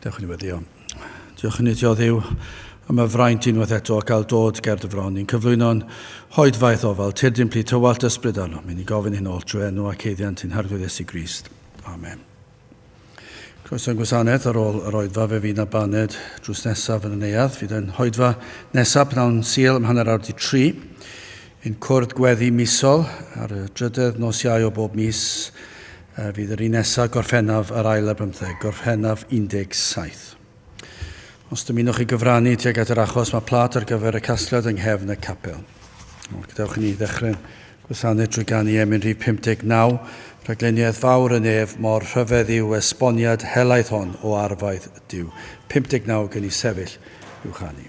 Dewch yn weddio. Diolch yn iddio Dduw am y fraint unwaith eto gael dod ger dy fron. Ni'n cyflwyno'n hoedfaith o fel tydyn pli tywalt ysbryd arno. Mi'n i gofyn hyn ôl trwy enw ac eiddiant i'n harglwydd Iesu Grist. Amen. Croeso'n gwasanaeth ar ôl yr oedfa fe fydd na baned drws nesaf yn y neuadd. Fydd yn hoedfa nesaf pnawn Sul ym hanner awr 3. Un cwrdd gweddi misol ar y drydydd nos Iau o bob mis. Fydd yr un nesaf gorffennaf ar ail ar 15, gorffennaf 17. Os dymunwch chi gyfrannu tuag at yr achos, mae plat ar gyfer y casgliad yng nghefn y capel. Gadewch i ni ddechrau'n gwasanaeth drwy ganu emyn rhif 59, rhagleniaeth fawr yn ef mor rhyfedd yw esboniad helaeth hon o arfaidd Duw. 59 gen i sefyll i'w chanu.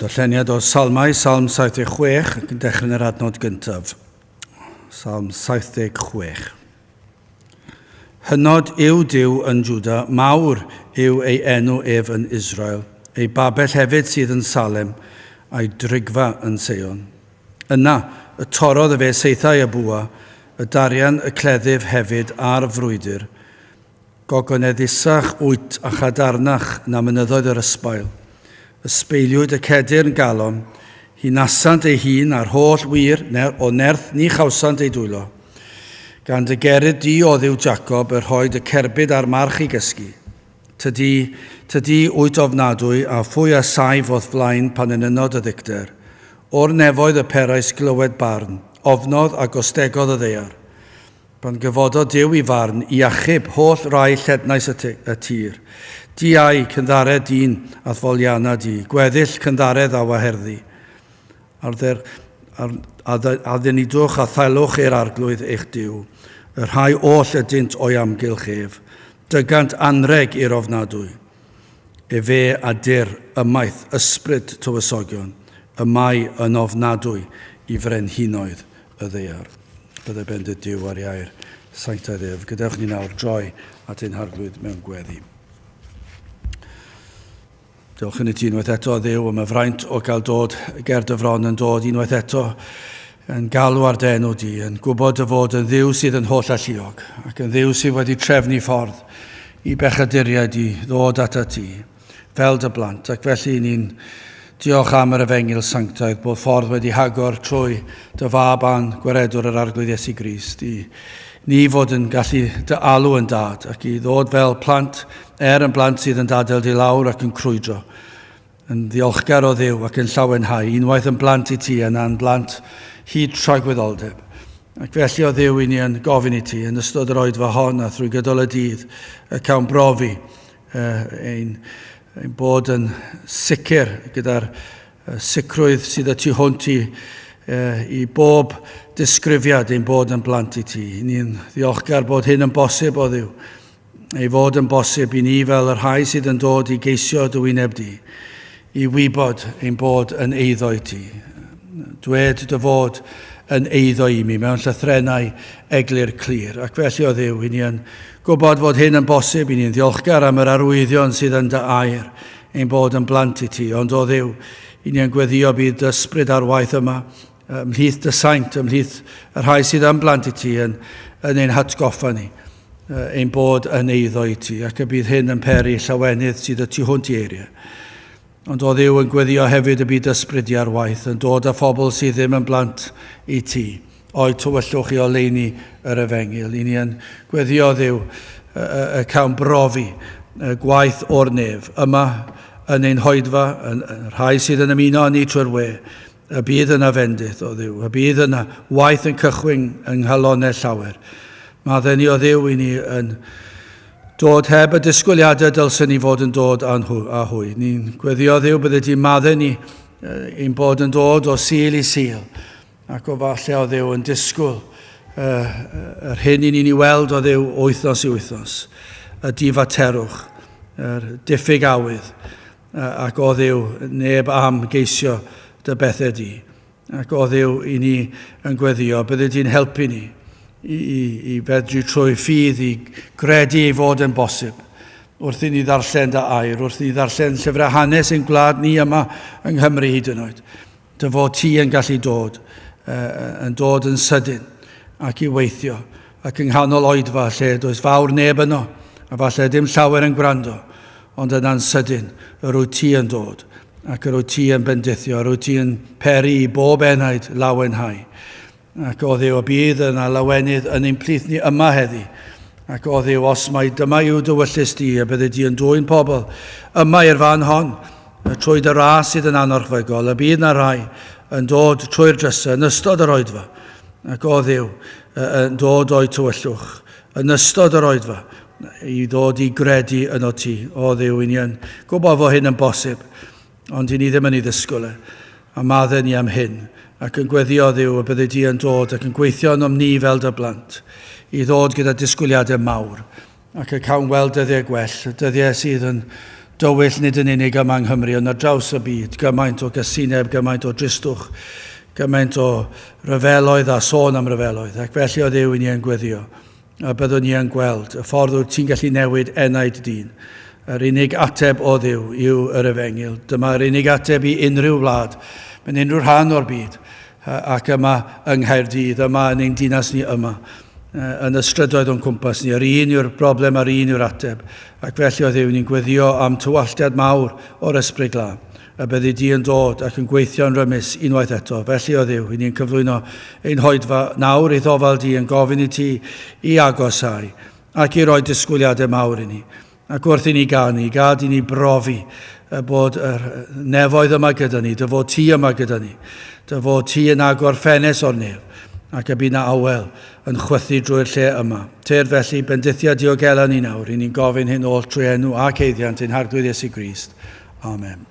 Darlleniad o Salmau, Salm 76, ac yn dechrau yn yr adnod gyntaf. Salm 76. Hynod yw Duw yn Juda, mawr yw ei enw ef yn Israel, ei babell hefyd sydd yn Salem, a'i drigfa yn Seion. Yna, y torodd y fe seithau y bwa, y darian y cleddyf hefyd a'r frwydr, gogoneddusach wyt a chadarnach na mynyddoedd yr ysbail. Ysbeiliwyd y cedr yn galon, hi nasant ei hun a'r holl wir o nerth ni chawsant ei dwylo. Gan dy gerid di o ddiw Jacob yr hoed y cerbyd a'r march i gysgu. Tydi wyt ofnadwy a phwy a saif oedd flaen pan yn ynod y ddicter. O'r nefoedd y perais glywed barn, ofnodd a gostegodd y ddeiar. Pan gyfododd Duw i farn i achub holl rai llednais y tir. Diau cynddaredd dyn a ddfoliana di, gweddill cynddaredd a waherddi. Addynidwch a thailwch i'r arglwydd eich Duw, yr rhai oll y dint o'i amgylch ef. Dygant anreg i'r ofnadwy, fe adur ymaith ysbryd tywysogion, y mai yn ofnadwy I frenhinoedd y ddeiar. Bydde bendith Duw ar iair sanctaidd ef. Gadewch ni nawr droi at ein harglwydd mewn gweddi. Diolch yn y ti unwaith eto Dduw am y fraint o gael dod, ger dy fron yn dod unwaith eto yn galw ar denw di, yn gwybod dy fod yn Dduw sydd yn holl alluog ac yn Dduw sydd wedi trefnu ffordd I bechaduriaid I ddod at y ti, fel dy blant, ac felly ni'n diolch am yr efengil sanctaidd bod ffordd wedi hagor trwy dy fab a'n gwaredwr yr arglwydd Iesu Grist I ni fod yn gallu dy alw yn dad ac I ddod fel plant, yn blant sydd yn dadl di lawr ac yn crwydro, yn ddiolchgar o Dduw ac yn llawenhau, unwaith yn blant I ti yna'n blant hyd tragwyddoldeb. Ac felly o Dduw I ni yn gofyn I ti yn ystod yr oedfa hon a thrwy gydol y dydd y cawn brofi ein bod yn sicr gyda'r sicrwydd sydd y tu hwnt I bob disgrifiad ein bod yn blant I ti. Ni'n ddiolchgar bod hyn yn bosib o Dduw. Ei fod yn bosib I ni fel yr rhai sydd yn dod I geisio dy wyneb di, I wybod ein bod yn eiddo I ti. Dwed dy fod yn eiddo I mi mewn llythrenau eglur clir. Ac felly o Dduw, I ni yn gwybod fod hyn yn bosib, I ni'n ddiolchgar am yr arwyddion sydd yn dy air ein bod yn blant I ti. Ond o Dduw, I ni yn gweddio bydd ysbryd ar waith yma, ymhlith dy saint, ymhlith yr rhai sydd yn blant I ti yn ein hatgoffa ni, ein bod yn eiddo I ti, ac y bydd hyn yn peri llawenydd sydd y tu hwnt I eiriau. Ond o Dduw yn gweddio hefyd y bydd ysbryd ar waith, yn dod â phobl sydd ddim yn blant I ti, o'i tywyllwch I oleini yr efengil. I ni yn gweddio Dduw y cawn brofi, y gwaith o'r nef, yma yn ein hoedfa, rhai sydd yn ymuno ni trwy'r we, y bydd yna fendith o Dduw, y bydd yna waith yn cychwyn yng nghalonau llawer. Mae ddyn ni o Dduw I ni yn dod heb y disgwyliadau dylsyn ni fod yn dod a hwy. Ni'n gweddio Dduw bydde di madden ni ein bod yn dod o sil I sil ac o falle o Dduw yn disgwyl yr hyn I ni'n I weld o Dduw wythnos I wythnos, y difaterwch, yr diffyg awydd ac o Dduw neb am geisio dy bethau di ac o Dduw I ni yn gweddio bydde di'n helpu ni I fedru trwy ffydd I gredu ei fod yn bosib wrth I ni ddarllen dy air, wrth I ni ddarllen llyfrau hanes ein gwlad ni yma yng Nghymru hyd yn oed. Dy fod ti yn gallu dod, yn dod yn sydyn ac I weithio ac yng nghanol oedfa lle does fawr neb yno a falle dim llawer yn gwrando, ond yna'n sydyn y rwy ti yn dod ac y rwy ti yn bendithio, y rwy ti yn peri I bob enaid lawenhau. Ac o Dduw, y bydd yna lawenydd yn ein plith ni yma heddi. Ac o Dduw, os mai dyma yw dywyllus di, a bydde di yn dwy'n pobl yma i'r fan hon, trwy dy ras sydd yn anorchfygol, y bydd na rai yn dod trwy'r drysau yn ystod yr oedfa. Ac o Dduw, yn dod o'i tywyllwch, yn ystod yr oedfa, I ddod I gredu yn o ti. O Dduw, I ni yn gwybod fod hyn yn bosib, ond I ni ddim yn ei ddisgwyl a madden ni am hyn. Ac yn gweddio Dduw y bydde di yn dod ac yn gweithio yn ni fel dy blant I ddod gyda disgwyliadau mawr ac y cawn weld dyddiau gwell, dyddiau sydd yn dywyll nid yn unig yma yng Nghymru ond ar draws y byd, gymaint o gysineb, gymaint o dristwch, gymaint o ryfeloedd a sôn am ryfeloedd ac felly o Dduw I ni yn gweddio a byddwn ni yn gweld y ffordd wyt ti'n gallu newid enaid dyn. Yr unig ateb o Dduw yw yr efengil. Dyma'r unig ateb I unrhyw wlad mewn unrhyw rhan o'r byd ac yma yng Nghaerdydd, yma yn ein dinas ni yma, yn y strydoedd o'n cwmpas ni. Yr un yw'r broblem, yr un yw'r ateb. Ac felly o Dduw ni'n gweddio am tywalltiad mawr o'r ysbryd glân. A byddi di yn dod ac yn gweithio yn rymus unwaith eto. Felly o Dduw, ni'n cyflwyno ein hoedfa nawr I ddofal di yn gofyn I ti I agosau ac I roi disgwyliadau mawr I ni. Ac wrth I ni gad I ni brofi bod yr nefoedd yma gyda ni, dy fod ti yma gyda ni, dy fod ti yn agor ffenes o'r nef ac y bydd na awel yn chwythu drwy'r lle yma. Teir felly bendithiad diogela ni nawr, I ni'n gofyn hyn oll trwy enw a ceiddiant ein harglwydd Iesu Grist. Amen.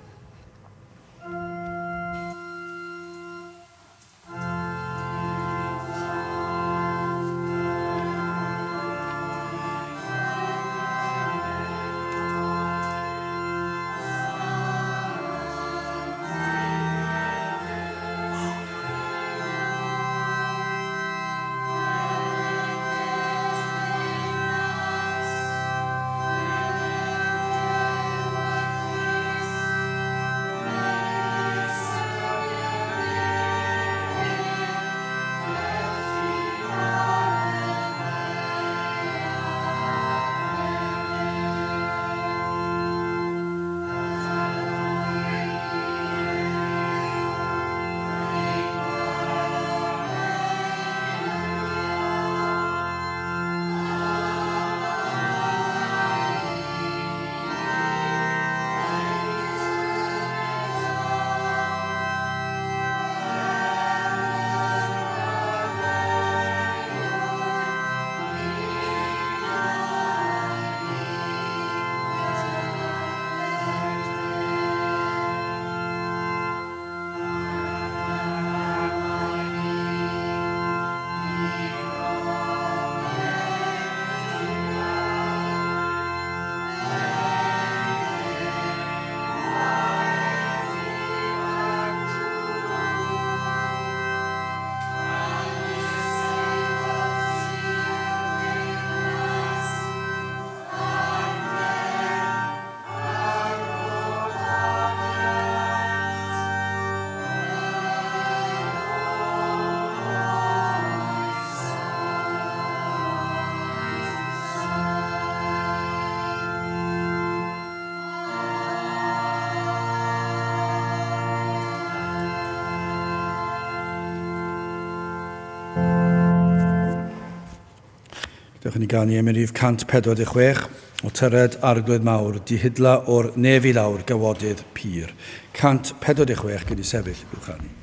Dewch ni gan i Emerif 146 o tyred arglwydd mawr, di hydla o'r nef i lawr gawodydd pyr. 146 gyda sefyll uwch ni.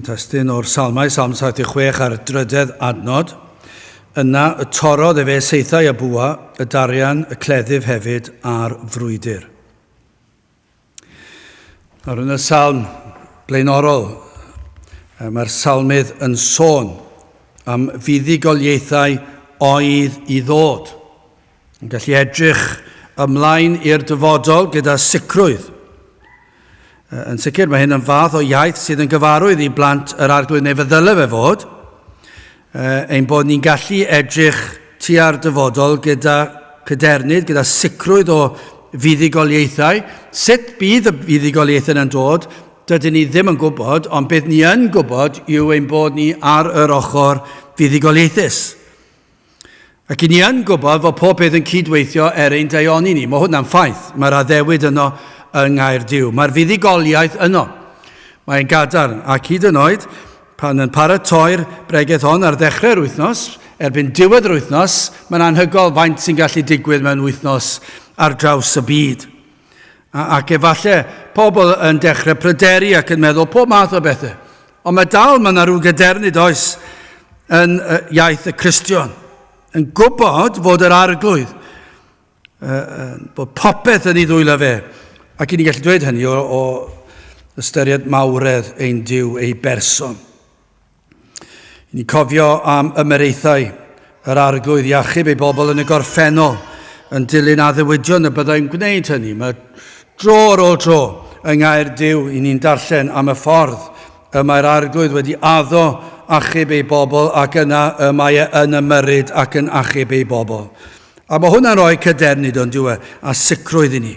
Testyn o'r salmau, Salm 76 ar y drydedd adnod. Yna y torodd efe seithau y bwa, y darian, y cleddyf hefyd a'r frwydr. Ar yn y salm blaenorol, mae'r salmydd yn sôn am fuddugoliaethau oedd i ddod. Yn gallu edrych ymlaen i'r dyfodol gyda sicrwydd. Yn sicr mae hyn yn fath o iaith sydd yn gyfarwydd i blant yr arglwydd neu feddyle fe fod, ein bod ni'n gallu edrych tua'r dyfodol gyda cydernid, gyda sicrwydd o fuddugoliaethau. Sut bydd y fuddugoliaethau yn dod, dydyn ni ddim yn gwybod, ond beth ni yn gwybod yw ein bod ni ar yr ochr fuddugoliaethus. Ac i ni yn gwybod fod pob peth yn cydweithio ein deioni ni. Mae hwnna'n ffaith. Mae'r addewid yno yng Nghaerdyw. Mae'r fuddugoliaeth yno. Mae'n gadarn ac hyd yn oed pan yn paratoi'r bregaeth hon ar ddechrau'r wythnos, erbyn diwedd yr wythnos, mae'n anhygol faint sy'n gallu digwydd mewn wythnos ar draws y byd. Ac efallai pobl yn dechrau pryderu ac yn meddwl pob math o bethau. Ond mae dal mae yna rhyw gydernid oes yn iaith y Cristion. Yn gwybod fod yr arglwydd, bod popeth yn ei ddwylo fe. Ac i ni gallu dweud hynny o ystyried mawredd ein Duw ei berson. I ni cofio am ymreithau yr arglwydd iachub ei bobl yn y gorffennol yn dilyn addewidion y byddai'n gwneud hynny. Mae dro ar ôl tro yng Nghaerdyw i ni'n darllen am y ffordd y mae'r arglwydd wedi addo achub ei bobl ac yna y mae yn ymyrryd ac yn achub ei bobl. A mae hwnna'n rhoi cydernid o'n diwe a sicrwydd i ni.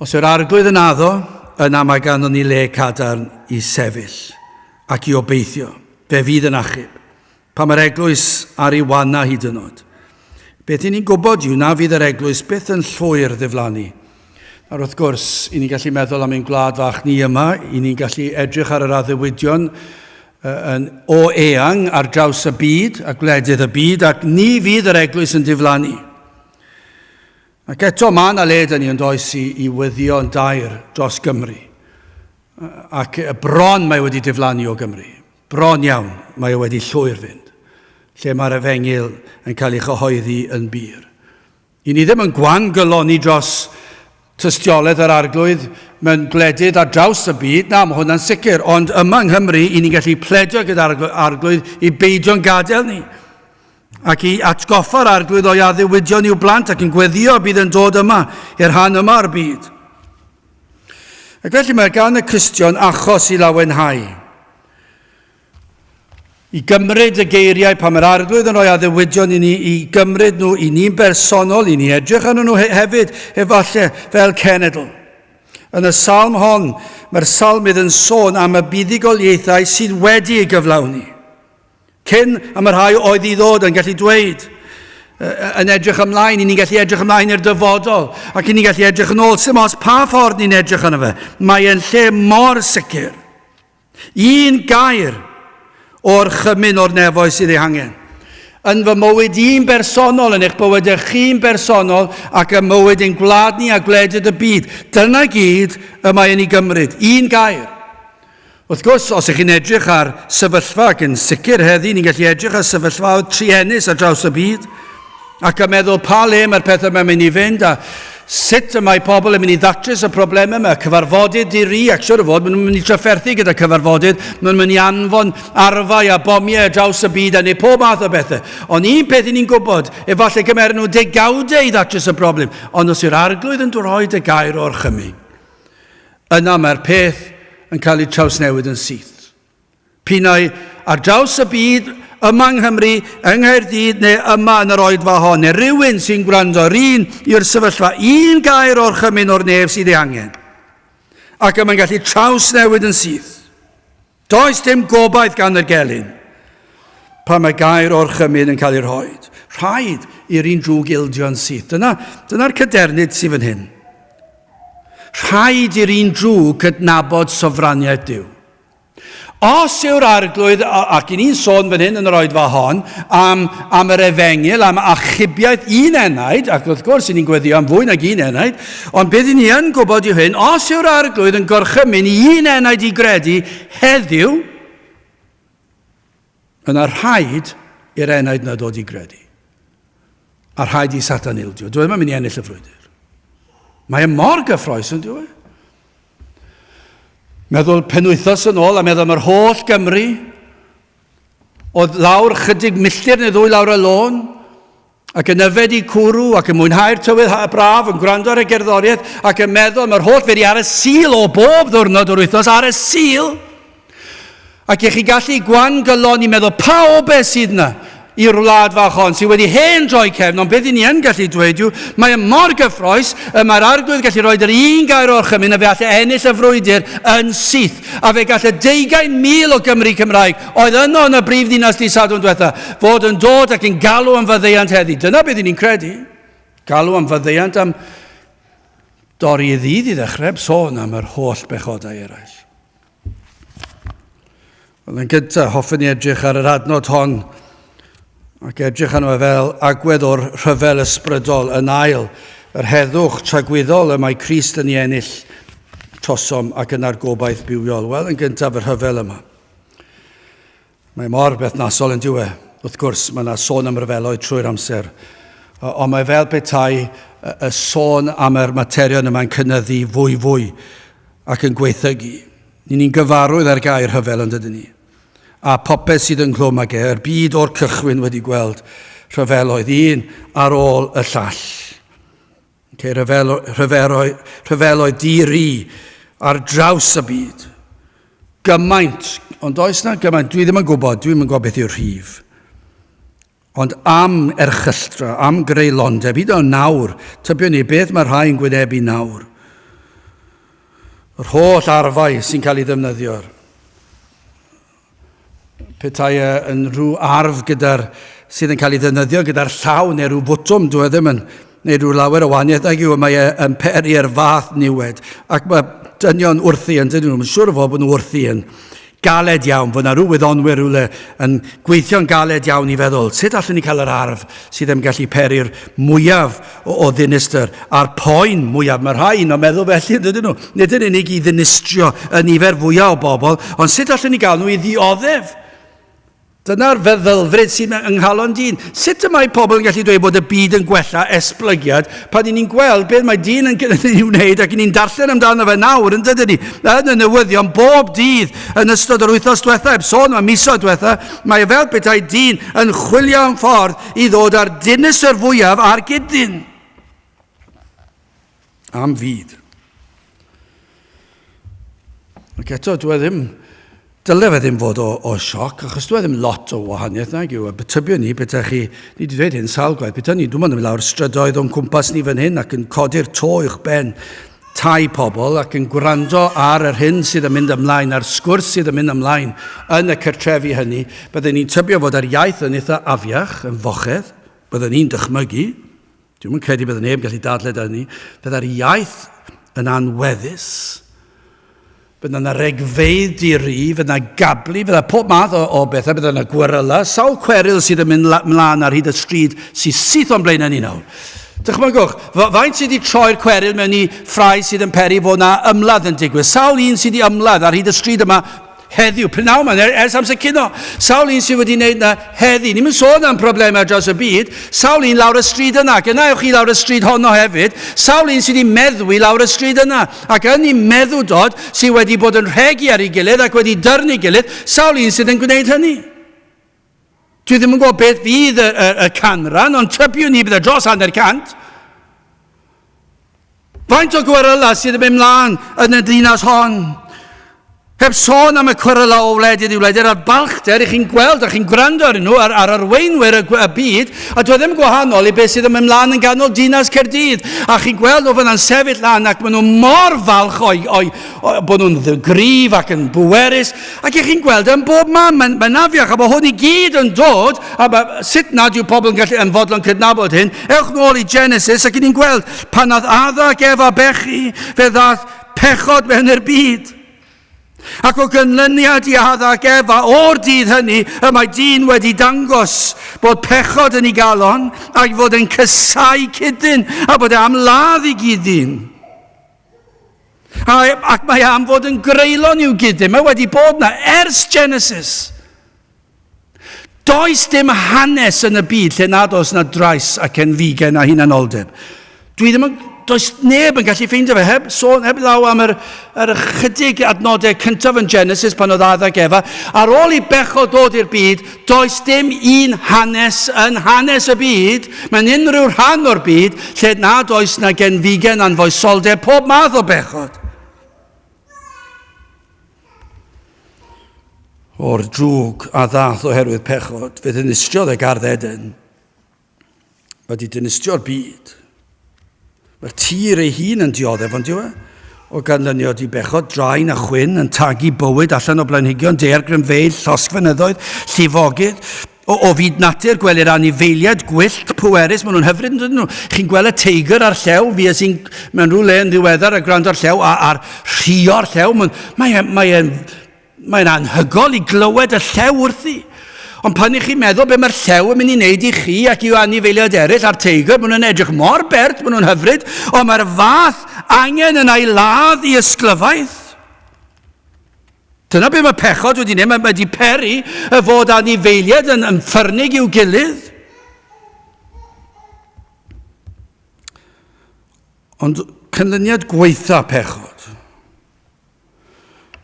Os yw'r arglwydd yn addo, yna mae ganddo ni le cadarn i sefyll ac i obeithio. Fe fydd yn achub. Pa mae'r eglwys ar ei wana hyd yn oed. Beth ni'n gwybod yw na fydd yr eglwys byth yn llwyr ddiflannu. A wrth gwrs, i ni'n gallu meddwl am ein gwlad fach ni yma, i ni'n gallu edrych ar yr addewidion o eang ar draws y byd, a gwledydd y byd, ac ni fydd yr eglwys yn diflannu. Ac eto mae yna le ni yn does i wyddio yn dair dros Gymru. Ac bron mae wedi diflannu o Gymru. Bron iawn mae wedi llwyr fynd. Lle mae'r efengil yn cael ei chyhoeddi yn byr. I ni ddim yn gwangyloni dros tystiolaeth yr arglwydd mewn gwledydd ar draws y byd, na, mae hwnna'n sicr, ond yma yng Nghymru, i ni'n gallu pledio gyda'r arglwydd i beidio'n gadael ni. Ac i atgoffa'r arglwydd o'i addewidion i'w blant ac yn gweddio bydd yn dod yma, i'r rhan yma o'r byd. Ac felly mae gan y Cristion achos i lawenhau. I gymryd y geiriau pan mae'r arglwydd yn rhoi addewidion i ni, i gymryd nhw i ni'n bersonol, i ni edrych arnyn nhw hefyd, efallai fel cenedl. Yn y salm hon, mae'r salmydd yn sôn am y buddugoliaethau sydd wedi ei gyflawni. Cyn am yr rhai oedd i ddod yn gallu dweud, yn edrych ymlaen, i ni'n gallu edrych ymlaen i'r dyfodol, ac i ni'n gallu edrych yn ôl, sy'n os pa ffordd ni'n edrych yna fe. Mae yn lle mor sicr. Un gair o'r chymyn o'r nefoedd sydd ei hangen. Yn fy mywyd i'n bersonol, yn eich bywyd chi'n bersonol, ac y mywyd ein gwlad ni a gwledydd y byd. Dyna gyd y mae yn ei gymryd. Un gair. Wrth gwrs, os ych chi'n edrych ar sefyllfa, ac yn sicr heddi, ni'n gallu edrych ar sefyllfa o triennus ar draws y byd, ac yn meddwl pa le mae'r pethau mae'n mynd i fynd, a sut y mae pobl yn mynd i ddatrys y problemau yma, cyfarfodydd diri, ac siwr o fod, maen nhw'n mynd i trafferthu gyda cyfarfodydd, maen nhw'n mynd i anfon arfau a bomiau draws y byd a neu pob math o bethau. Ond un peth i ni'n gwybod, efallai gymer nhw degawdau i ddatrys y broblem, ond os yw'r arglwydd yn dwroed y gair o'r chymyn, yna mae'r peth yn cael ei trawsnewid yn syth. Pinau ar draws y byd, yma yng Nghymru, yng Nghaerdydd neu yma yn yr oedfa hon, neu rhywun sy'n gwrando, un i'r sefyllfa, un gair o'r chymyn o'r nef sydd ei angen. Ac yma'n gallu trawsnewid yn syth. Does dim gobaith gan y gelyn pan mae gair o'r chymyn yn cael ei rhoi. Rhaid i'r un drwg ildio yn syth. Dyna'r cydernid sydd fan hyn. Rhaid i'r un drwg cydnabod sofraniaeth Duw. Os yw'r arglwydd, ac i ni'n sôn fan hyn yn yr oedfa hon, am yr efengil, am achubiaeth un enaid, ac wrth gwrs i ni'n gweddio am fwy nag un enaid, ond beth i ni yn gwybod yw hyn, os yw'r arglwydd yn gorchymyn i un enaid i gredu heddiw, yna rhaid i'r enaid na dod i gredu. A rhaid i Satan ildio. Dwi ddim yn mynd i ennill y frwydr. Mae e mor gyffroes yn dwi. Meddwl penwythos yn ôl, a meddwl am yr holl Gymru, oedd lawr chydig milltir neu ddwy lawr y lôn, ac yn yfed i cwrw, ac yn mwynhau'r tywydd braf, yn gwrando ar y gerddoriaeth, ac yn meddwl am yr holl feri ar y sil o bob ddwrnod o'r wythnos, ar y sil. Ac eich chi gallu gwangyloni meddwl pa o beth sydd yna i'r wlad fach hon, sydd wedi hen droi cefn, ond beth i ni yn gallu dweud yw, mae mor gyffroes, mae'r arglwydd gallu rhoi yr un gair o'r chymyn, a fe all ennill y frwydr yn syth, a fe gall 20,000 o Gymru Cymraeg, oedd yno yn y brifddinas di Sadwrn diwetha, fod yn dod ac yn galw am faddeuant heddi. Dyna beth i ni'n credu. Galw am faddeuant am dorri i ddydd i ddechrau, sôn am yr holl bechodau eraill. Wel, yn gyda, hoffwn ni edrych ar yr adnod hon, ac edrych arno fel agwedd o'r rhyfel ysbrydol yn ail, yr heddwch tragwyddol y mae Crist yn ei ennill trosom ac yn argobaeth bywiol. Wel, yn gyntaf yr rhyfel yma. Mae mor bethnasol yn diwe. Wrth gwrs, mae yna sôn am ryfeloedd trwy'r amser. Ond mae fel petai y sôn am yr materion yma'n cynyddu fwy ac yn gweithygu. Ni'n gyfarwydd ar gair rhyfel yn dydyn ni. A popeth sydd yn clwm ag yr byd o'r cychwyn wedi gweld rhyfeloedd un ar ôl y llall. Rhyfeloedd diri ar draws y byd. Gymaint, ond oes na gymaint, dwi ddim yn gwybod beth yw'r rhif. Ond am erchylltra, am greulondeb, hyd o'n nawr, tybiwn ni beth mae rhai'n gwynebu nawr. Yr holl arfau sy'n cael ei ddefnyddio'r petai yn rhyw arf gyda'r sydd yn cael ei ddefnyddio gyda'r llaw neu rhyw bwtwm, dwi ddim yn neu rhyw lawer o wahaniaeth ag yw, mae e'n peri'r fath niwed. Ac mae dynion wrthi yn dydyn nhw, mae'n siŵr o fod bod nhw wrthi yn galed iawn, bod yna rhyw wyddonwyr rhywle yn gweithio'n galed iawn i feddwl, sut allan ni cael yr arf sydd ddim gallu peri'r mwyaf o ddinistyr a'r poen mwyaf. Mae rhai un o meddwl felly, dydyn nhw. Nid yn unig i ddinistrio y nifer fwyaf o bobl, ond sut allan ni gael nhw i ddioddef? Dyna'r feddylfryd sy'n yng nghalon dyn. Sut y mae pobl yn gallu dweud bod y byd yn gwella esblygiad pan ni'n gweld beth mae dyn yn ei wneud ac ni'n darllen amdano fe nawr yn dydyn ni. Yn y newyddion bob dydd yn ystod yr wythnos diwetha, sôn am misoedd diwetha, mae fel petai dyn yn chwilio am ffordd i ddod ar dinistyr fwyaf ar gydyn. Am fyd. Ac eto, dyle fe ddim fod o sioc, achos dwi ddim lot o wahaniaeth nag yw, a bytybio ni, beth chi, ni wedi dweud hyn sawl gwaith, beth ni, dwi'n mynd i lawr strydoedd o'n cwmpas ni fan hyn ac yn codi'r to i'ch ben tai pobl ac yn gwrando ar yr hyn sydd yn mynd ymlaen, ar sgwrs sydd yn mynd ymlaen yn y cartrefi hynny, byddwn ni'n tybio fod yr iaith yn eitha afiach, yn fochedd, byddwn ni'n dychmygu, dwi'n mynd credu byddwn neb gallu dadled hynny, byddai'r iaith yn anweddus, bydd yna regfeidd diri, fydd yna gablu, fydd yna pob math o bethau, bydd yna gweryla, sawl cweryl sydd yn mynd mlaen ar hyd y stryd sydd syth o'n blaen ni nawr. Dychmygwch, faint sydd wedi troi'r cweryl mewn i ffrai sydd yn peri fod yna ymladd yn digwydd. Sawl un sydd wedi ymladd ar hyd y stryd yma heddiw, prynaw yma, ers amser cino. Sawl un sydd wedi gwneud yna heddi. Ni'n mynd sôn am problemau dros y byd. Sawl un lawr y stryd yna. Gynnawch chi lawr y stryd honno hefyd. Sawl un sydd wedi meddwi lawr y stryd yna. Ac yn ei meddwdod sydd wedi bod yn rhegi ar ei gilydd ac wedi dyrnu gilydd, sawl un sydd yn gwneud hynny. Dwi ddim yn gwybod beth fydd y canran, ond tybio ni bydd y dros 100%. Faint o gweryla sydd yn mynd mlaen yn y dinas hon? Heb sôn am y cweryla o wledydd i wledydd a'r balchder, chi'n gweld a chi'n gwrando ar nhw ar arweinwyr y byd, a dwi ddim gwahanol i beth sydd yn mynd mlaen yn ganol dinas Caerdydd. A chi'n gweld o fyna'n sefyll lan ac maen nhw mor falch bod nhw'n gryf ac yn bwerus. Ac chi'n gweld yn bob man, mae'n afiach, a bod hwn i gyd yn dod, a sut nad yw pobl yn gallu yn fodlon cydnabod hyn, ewch nôl i Genesis ac ni'n gweld pan nath Adda ac Efa bechu, fe ddath pechod mewn i'r byd. Ac o gynlyniad i Adda ac Efa o'r dydd hynny, y mae dyn wedi dangos bod pechod yn ei galon ac fod yn cysau cydyn a bod am ladd i gydyn. Ac mae am fod yn greulon i'w gydyn. Mae wedi bod yna ers Genesis. Does dim hanes yn y byd lle nad oes yna drais ac enfigen a hunanoldeb. Does neb yn gallu ffeindio fe heb law am yr chydig adnodau cyntaf yn Genesis pan oedd Adda ac Efa. Ar ôl i bechod dod i'r byd, does dim un hanes yn hanes y byd, mae'n unrhyw rhan o'r byd, lle nad oes na genfigen anfoesoldeb pob math o bechod. O'r drwg a ddath oherwydd pechod, fe ddinistiodd y gardd Eden, wedi dinistio'r byd. Mae'r tir ei hun yn dioddef, ond diwe, o ganlyniad i bechod, draen a chwyn yn tagu bywyd allan o blanhigion, de'r grynfeil, llosgfynyddoedd, llifogydd, o fyd natur, gwelir anifeiliad, gwyllt, pwerus, maen nhw'n hyfryd yn dod nhw. Chi'n gweld y teigr ar llew, fi sy'n mewn rhyw le yn ddiweddar a gwrando ar llew, a'r rhio'r llew, mae'n anhygol i glywed y llew wrthi. Ond pan i chi'n meddwl be mae'r llew yn mynd i wneud i chi ac i'w anifeiliad eraill a'r teigr, maen nhw'n edrych mor bert, maen nhw'n hyfryd, ond mae'r fath angen yn ei ladd i ysglyfaeth. Dyna be mae pechod wedi wneud, mae wedi peri y fod anifeiliad yn ffyrnig i'w gilydd. Ond canlyniad gweitha pechod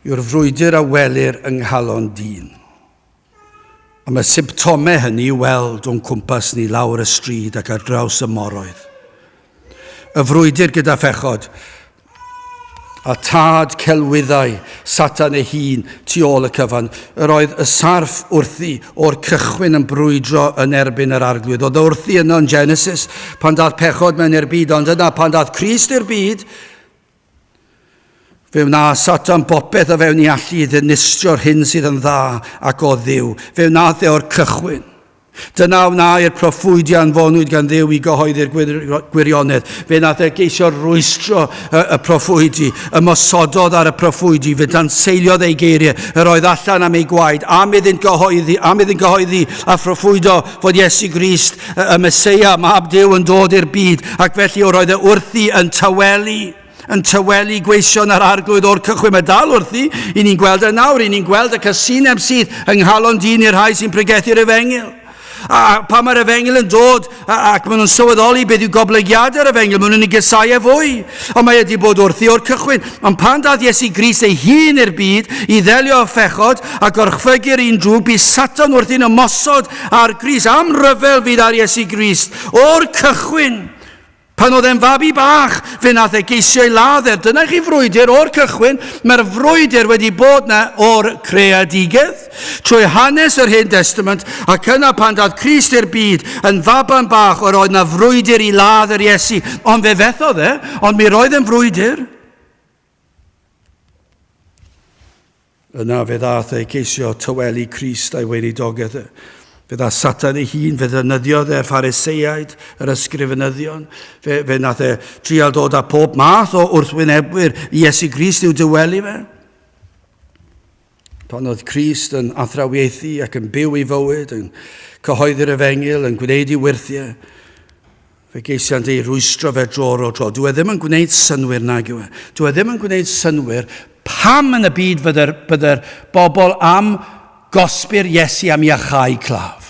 yw'r frwydr a welir yng nghalon dyn. A mae symptomau hynny i weld o'n cwmpas ni lawr y stryd ac ar draws y moroedd. Y frwydr gyda phechod, a tad celwyddau Satan ei hun tu ôl y cyfan, yr oedd y sarf wrthi o'r cychwyn yn brwydro yn erbyn yr arglwydd. Oedd wrthi yno yn Genesis pan dath pechod mewn i'r byd, ond yna pan dath Crist i'r byd, fe wna Satan bopeth o fewn i allu i ddinistio'r hyn sydd yn dda ac o ddiw. Fe wnaeth o'r cychwyn. Dyna wna i'r proffwydiau anfonwyd gan Dduw i gyhoeddi'r gwirionedd. Fe nath e geisio rwystro y proffwydi, ymosodod ar y proffwydi, fe danseiliodd ei geiriau, yr oedd allan am ei gwaed, am iddynt gyhoeddi a proffwydo fod Iesu Grist, y Meseia, mab Duw yn dod i'r byd, ac felly roedd e wrthi yn tywelu gweision ar arglwydd o'r cychwyn. Mae dal wrthi, i ni'n gweld e nawr, i ni'n gweld y cysineb sydd yng Nghalon Dyn i'r rhai sy'n pregethu'r Efengil. A pa mae'r Efengil yn dod ac maen nhw'n sylweddoli beth yw goblygiadau'r Efengil, maen nhw'n ei gysau e fwy. Ond mae wedi bod wrthi o'r cychwyn. Ond pan dath Iesu Grist ei hun i'r byd i ddelio â phechod a gorchfygu'r un drwg, bu Satan wrthi'n ymosod ar Grist. Am ryfel fydd ar Iesu Grist o'r cychwyn. Pan oedd e'n fabi bach, fe nath e geisio ei ladder. Dyna chi frwydr o'r cychwyn. Mae'r frwydr wedi bod na o'r creadigedd, trwy hanes yr Hen Testament, ac yna pan dath Crist i'r byd yn faban bach, oedd na frwydr i ladder Iesu. Ond fe fethodd e, ond mi roedd yn frwydr. Yna fe ddath e geisio tywelu Crist a'i weinidogaeth e. Fe dda Satan ei hun, fe ddefnyddiodd e'r Phariseiaid, yr ysgrifenyddion. Fe nath e trial dod â pob math o wrthwynebwyr Iesu Grist i'w dywelu fe. Pan oedd Crist yn athrawieithu ac yn byw ei fywyd, yn cyhoeddi'r Efengil, yn gwneud ei wirthiau, fe geisiant ei rwystro fe dro o tro. Dwi e ddim yn gwneud synwyr nag yw e. Dwi e ddim yn gwneud synwyr pam yn y byd bydde'r bobl am gosbi'r Iesu am iachau claf.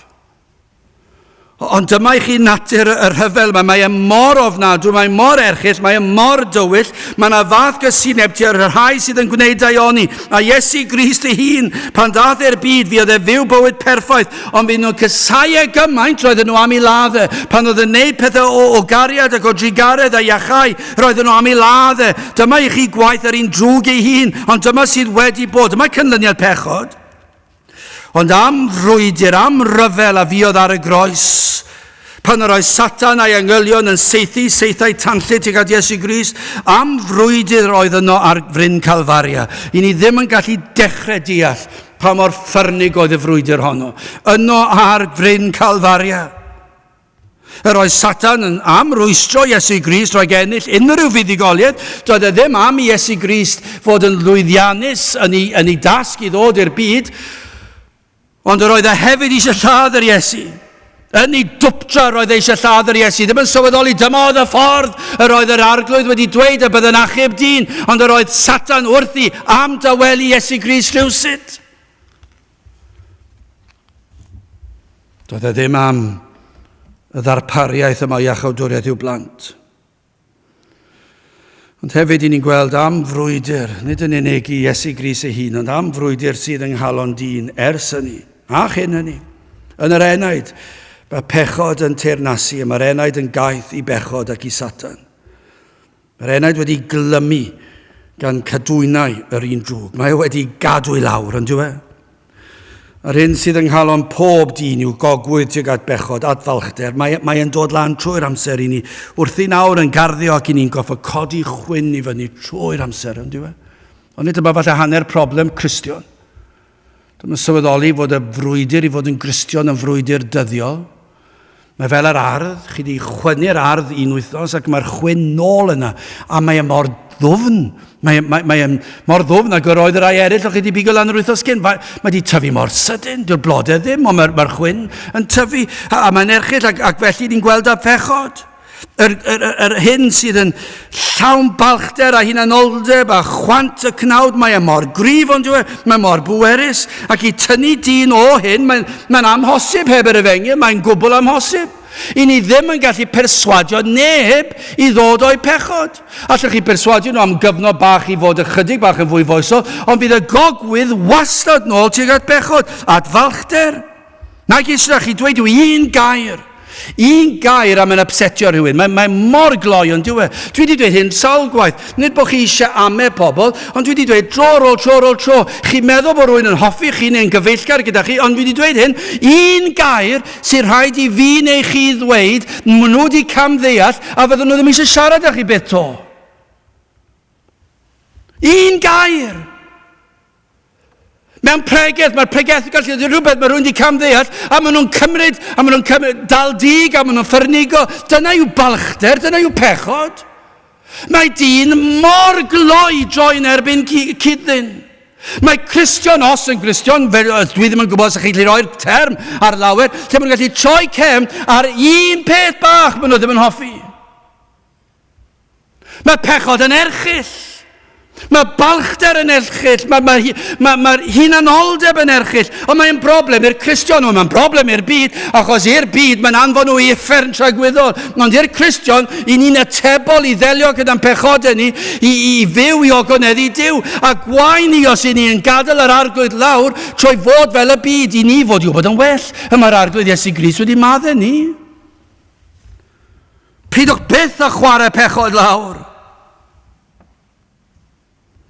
Ond dyma i chi natur yr rhyfel yma. Mae e mor ofnadw, mae mor erchyll, mae e mor dywyll. Mae yna fath gysineb tua'r rhai sydd yn gwneud daioni. A Iesu Grist ei hun, pan dath e'r byd, fi oedd e fyw bywyd perffaith, ond fi nhw'n cysau e gymaint, roedden nhw am ei ladde. Pan oedd e'n neud pethau o gariad ac o drigaredd a iachau, roedden nhw am ei ladde. Dyma i chi gwaith yr un drwg ei hun, ond dyma sydd wedi bod. Dyma cynlyniad pechod. Ond am frwydr, am ryfel a fiodd ar y groes, pan yr oedd Satan a'i angylion yn seithau tanllyd tuag at Iesu Grist, am frwydr oedd yno ar fryn Calfaria. I ni ddim yn gallu dechrau deall pa mor ffyrnig oedd y frwydr honno. Yno ar fryn Calfaria. Yr oedd Satan yn am rwystro Iesu Grist rhoi ennill unrhyw fuddugoliaeth. Doedd e ddim am Iesu Grist fod yn lwyddiannus yn ei dasg i ddod i'r byd, ond yr oedd e hefyd eisiau lladd yr Iesu. Yn ei dwptra roedd eisiau lladd yr Iesu. Ddim yn sylweddoli, dyma oedd y ffordd. Yr oedd yr arglwydd wedi dweud y bydd yn achub dyn, ond yr oedd Satan wrthi am dawelu Iesu Grist rhywsut. Doedd e ddim am y ddarpariaeth yma iachawdwriaeth i'w blant. Ond hefyd i ni'n gweld am frwydr, nid yn unig i Iesu Grist ei hun, ond am frwydr sydd yng Nghalon Dyn ers hynny, a chyn hynny. Yn yr enaid, mae pechod yn teyrnasu, a mae'r enaid yn gaeth i bechod ac i Satan. Mae'r enaid wedi glymu gan cadwynau yr un drwg. Mae wedi gadw i lawr, yn dyw e? Yr hyn sydd yng Nghalon pob dyn yw gogwydd tuag at bechod, at falchder. Mae'n dod lan trwy'r amser i ni. Wrth i nawr yn garddio ac i ni'n goffa codi chwyn i fyny trwy'r amser, yn dyw e? Ond nid yma falle hanner problem Cristion. Dyma'n sylweddoli fod y frwydr i fod yn Gristion yn frwydr dyddiol. Mae fel yr ardd, chi wedi chwynnu'r ardd un wythnos ac mae'r chwyn nôl yna, a mae mor ddwfn. Mae'n mor ddwfn ac yr oedd y rai eraill o'ch chi wedi bigo lan yr wythnos cyn. Mae wedi tyfu mor sydyn, dyw'r blodau ddim, ond mae'r chwyn yn tyfu, a mae'n erchyll ac felly ni'n gweld â phechod. Yr hyn sydd yn llawn balchder a hunanoldeb a chwant y cnawd, mae mor gryf, ond mae mor bwerus, ac i tynnu dyn o hyn, mae'n amhosib heb yr Efengil, mae'n gwbl amhosib. I ni ddim yn gallu perswadio neb i ddod o'i pechod. Allwch chi perswadio nhw am gyfnod bach i fod ychydig bach yn fwy foesol, ond bydd y gogwydd wastad nôl tuag at bechod, at falchder. Nag eisiau chi dweud yw un gair am yn upsetio rhywun. Mae mor gloi, ond dwi wedi dweud hyn sawl gwaith. Nid bod chi eisiau ame pobl, ond dwi wedi dweud tro ar tro. Chi'n meddwl bod rhywun yn hoffi chi neu'n gyfeillgar gyda chi, ond dwi wedi dweud hyn, un gair sy'n rhaid i fi neu chi ddweud, maen nhw wedi camddeall, a fydden nhw ddim eisiau siarad â chi beth to. Un gair. Mewn pregeth, mae'r pregeth yn gallu dweud rhywbeth, mae rhywun wedi camddeall, a maen nhw'n cymryd dal dig, a maen nhw'n ffyrnigo. Dyna yw balchder, dyna yw pechod. Mae dyn mor gloi droi'n erbyn cydyn. Mae Cristion, os yn Cristion, dwi ddim yn gwybod os ydych chi'n rhoi'r term ar lawer, lle maen nhw'n gallu troi cefn ar un peth bach maen nhw ddim yn hoffi. Mae pechod yn erchyll. Mae balchder yn erchyll. Mae'r hunanoldeb yn erchyll. Ond mae'n broblem i'r Cristion, mae'n broblem i'r byd, achos i'r byd mae'n anfon nhw i effern tragwyddol. Ond i'r Cristion, i ni'n atebol i ddelio gyda'n pechodau ni, i fyw i ogoneddu Duw. A gwaen ni os i ni yn gadael yr arglwydd lawr, trwy fod fel y byd, i ni fod i wybod yn well. Mae'r arglwydd Iesu Grist wedi maddau ni. Pidwch byth a chwarae pechod lawr.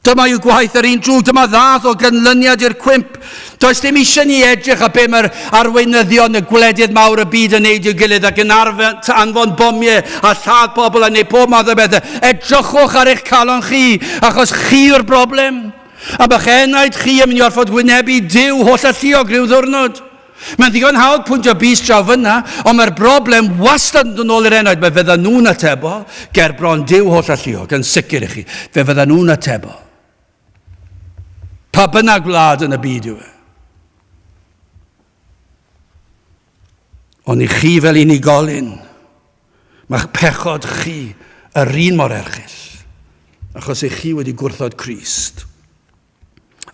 Dyma yw gwaith yr un drwg, dyma ddath o ganlyniad i'r cwymp. Does dim eisiau ni edrych a be mae'r arweinyddion y gwledydd mawr y byd yn neud i'w gilydd ac yn anfon bomiau a lladd pobl a neu pob math o bethau. Edrychwch ar eich calon chi, achos chi yw'r broblem. A bych enaid chi yn mynd i orfod wynebu Duw holl a lliog rhyw ddwrnod. Mae'n ddigon hawdd pwyntio bys draw fyna, ond mae'r broblem wastad yn dod nôl i'r enaid. Mae fydda nhw'n atebol, ger bron Duw holl a lliog, yn sicr i chi. Fe fydda nhw'n atebol. Pa bynnag wlad yn y byd yw e. Ond i chi fel unigolyn, mae'ch pechod chi yr un mor erchyll, achos eich chi wedi gwrthod Crist.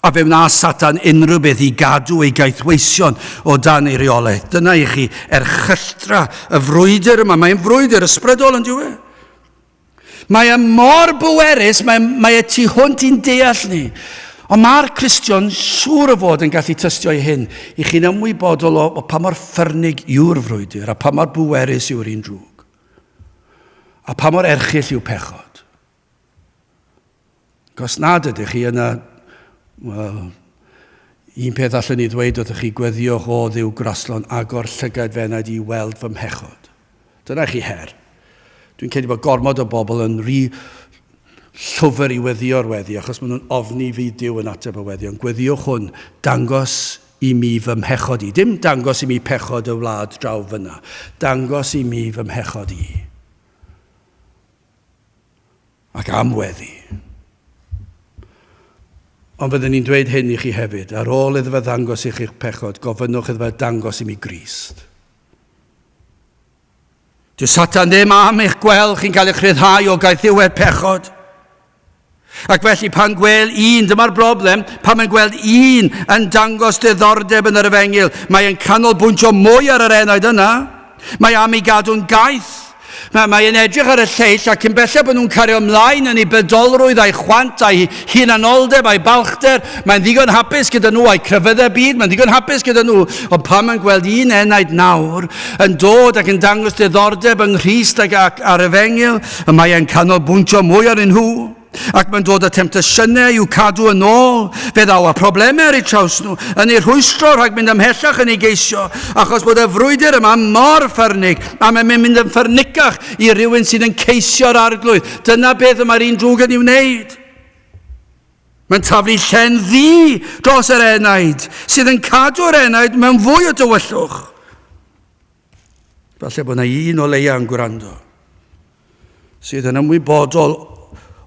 A fe wna Satan unrhyw beth i gadw ei gaethweision o dan ei reolaeth. Dyna i chi erchylltra y frwydr yma. Mae'n frwydr ysbrydol yn diwy. Mae e mor bwerus, mae e tu hwnt i'n deall ni. Ond mae'r Cristion siŵr o fod yn gallu tystio i hyn, i chi'n ymwybodol o pa mor ffyrnig yw'r frwydr, a pa mor bwerus yw'r un drwg, a pa mor erchyll yw pechod. Cos nad ydych chi yna, wel, un peth allan ni ddweud wrthych chi gweddiwch o Dduw graslon agor llygad fenad i weld fy mhechod. Dyna chi her. Dwi'n credu bod gormod o bobl yn llwfr i weddio'r weddi, achos maen nhw'n ofni fi Duw yn ateb y weddi. Ond gweddiwch hwn, dangos i mi fy mhechod i. Dim dangos i mi pechod y wlad draw fyna. Dangos i mi fy mhechod i. Ac am weddi. Ond fyddwn ni'n dweud hyn i chi hefyd. Ar ôl iddo fe ddangos i chi'ch pechod, gofynnwch iddo fe dangos i mi Grist. Dyw Satan ddim am eich gweld chi'n cael eich rhyddhau o gaethiwed pechod. Ac felly pan gweld un, dyma'r broblem, pan mae'n gweld un yn dangos diddordeb yn yr efengil, mae'n canolbwyntio mwy ar yr enaid yna. Mae am ei gadw'n gaeth. Mae'n edrych ar y lleill ac yn bellach bod nhw'n cario ymlaen yn ei bedolrwydd a'i chwant, a'i hunanoldeb, a'i balchder. Mae'n ddigon hapus gyda nhw a'i cryfyddau byd, mae'n ddigon hapus gyda nhw. Ond pan mae'n gweld un enaid nawr yn dod ac yn dangos diddordeb yng Nghrist ac ar efengil, mae'n canolbwyntio mwy ar nhw. Ac mae'n dod â temptasiynau i'w cadw yn ôl. Fe ddaw â problemau ar eu traws nhw, yn ei rhwystro rhag mynd ymhellach yn ei geisio, achos bod y frwydr yma mor ffyrnig, a mae'n mynd yn ffyrnicach i rywun sydd yn ceisio'r arglwydd. Dyna beth yma'r un drwg yn ei wneud. Mae'n taflu llen ddi dros yr enaid, sydd yn cadw'r enaid mewn fwy o dywyllwch. Falle bod yna un o leia yn gwrando, sydd yn ymwybodol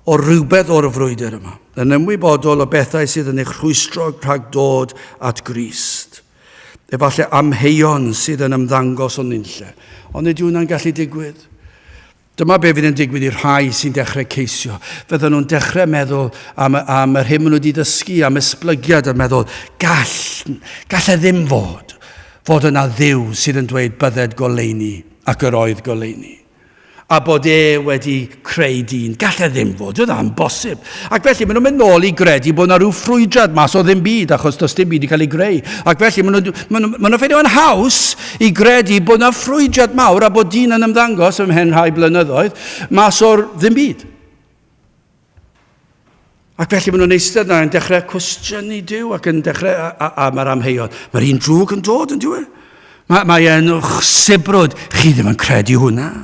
o rhywbeth o'r frwydr yma. Yn ymwybodol o bethau sydd yn eich rhwystro rhag dod at Grist. Efallai amheuon sydd yn ymddangos o nunlle. Ond ydy hwnna'n gallu digwydd? Dyma be fydd yn digwydd i'r rhai sy'n dechrau ceisio. Fydden nhw'n dechrau meddwl am yr hyn maen nhw wedi dysgu, am esblygiad, yn meddwl, gall e ddim fod yna Dduw sydd yn dweud bydded goleini ac yr oedd goleini. A bod e wedi creu dyn. Gall e ddim fod, oedd e'n bosib. Ac felly, maen nhw'n mynd nôl i gredu bod yna rhyw ffrwydrad mas o ddim byd, achos does dim byd i cael ei greu. Ac felly, maen nhw'n ffeindio yn haws i gredu bod yna ffrwydrad mawr a bod dyn yn ymddangos ymhen rhai blynyddoedd mas o'r ddim byd. Ac felly, maen nhw'n eistedd yna yn dechrau cwestiynu Duw ac yn dechrau mae'r amheuon. Mae'r un drwg yn dod yn diwy. Mae'n sibrwd, chi ddim yn credu hwnna.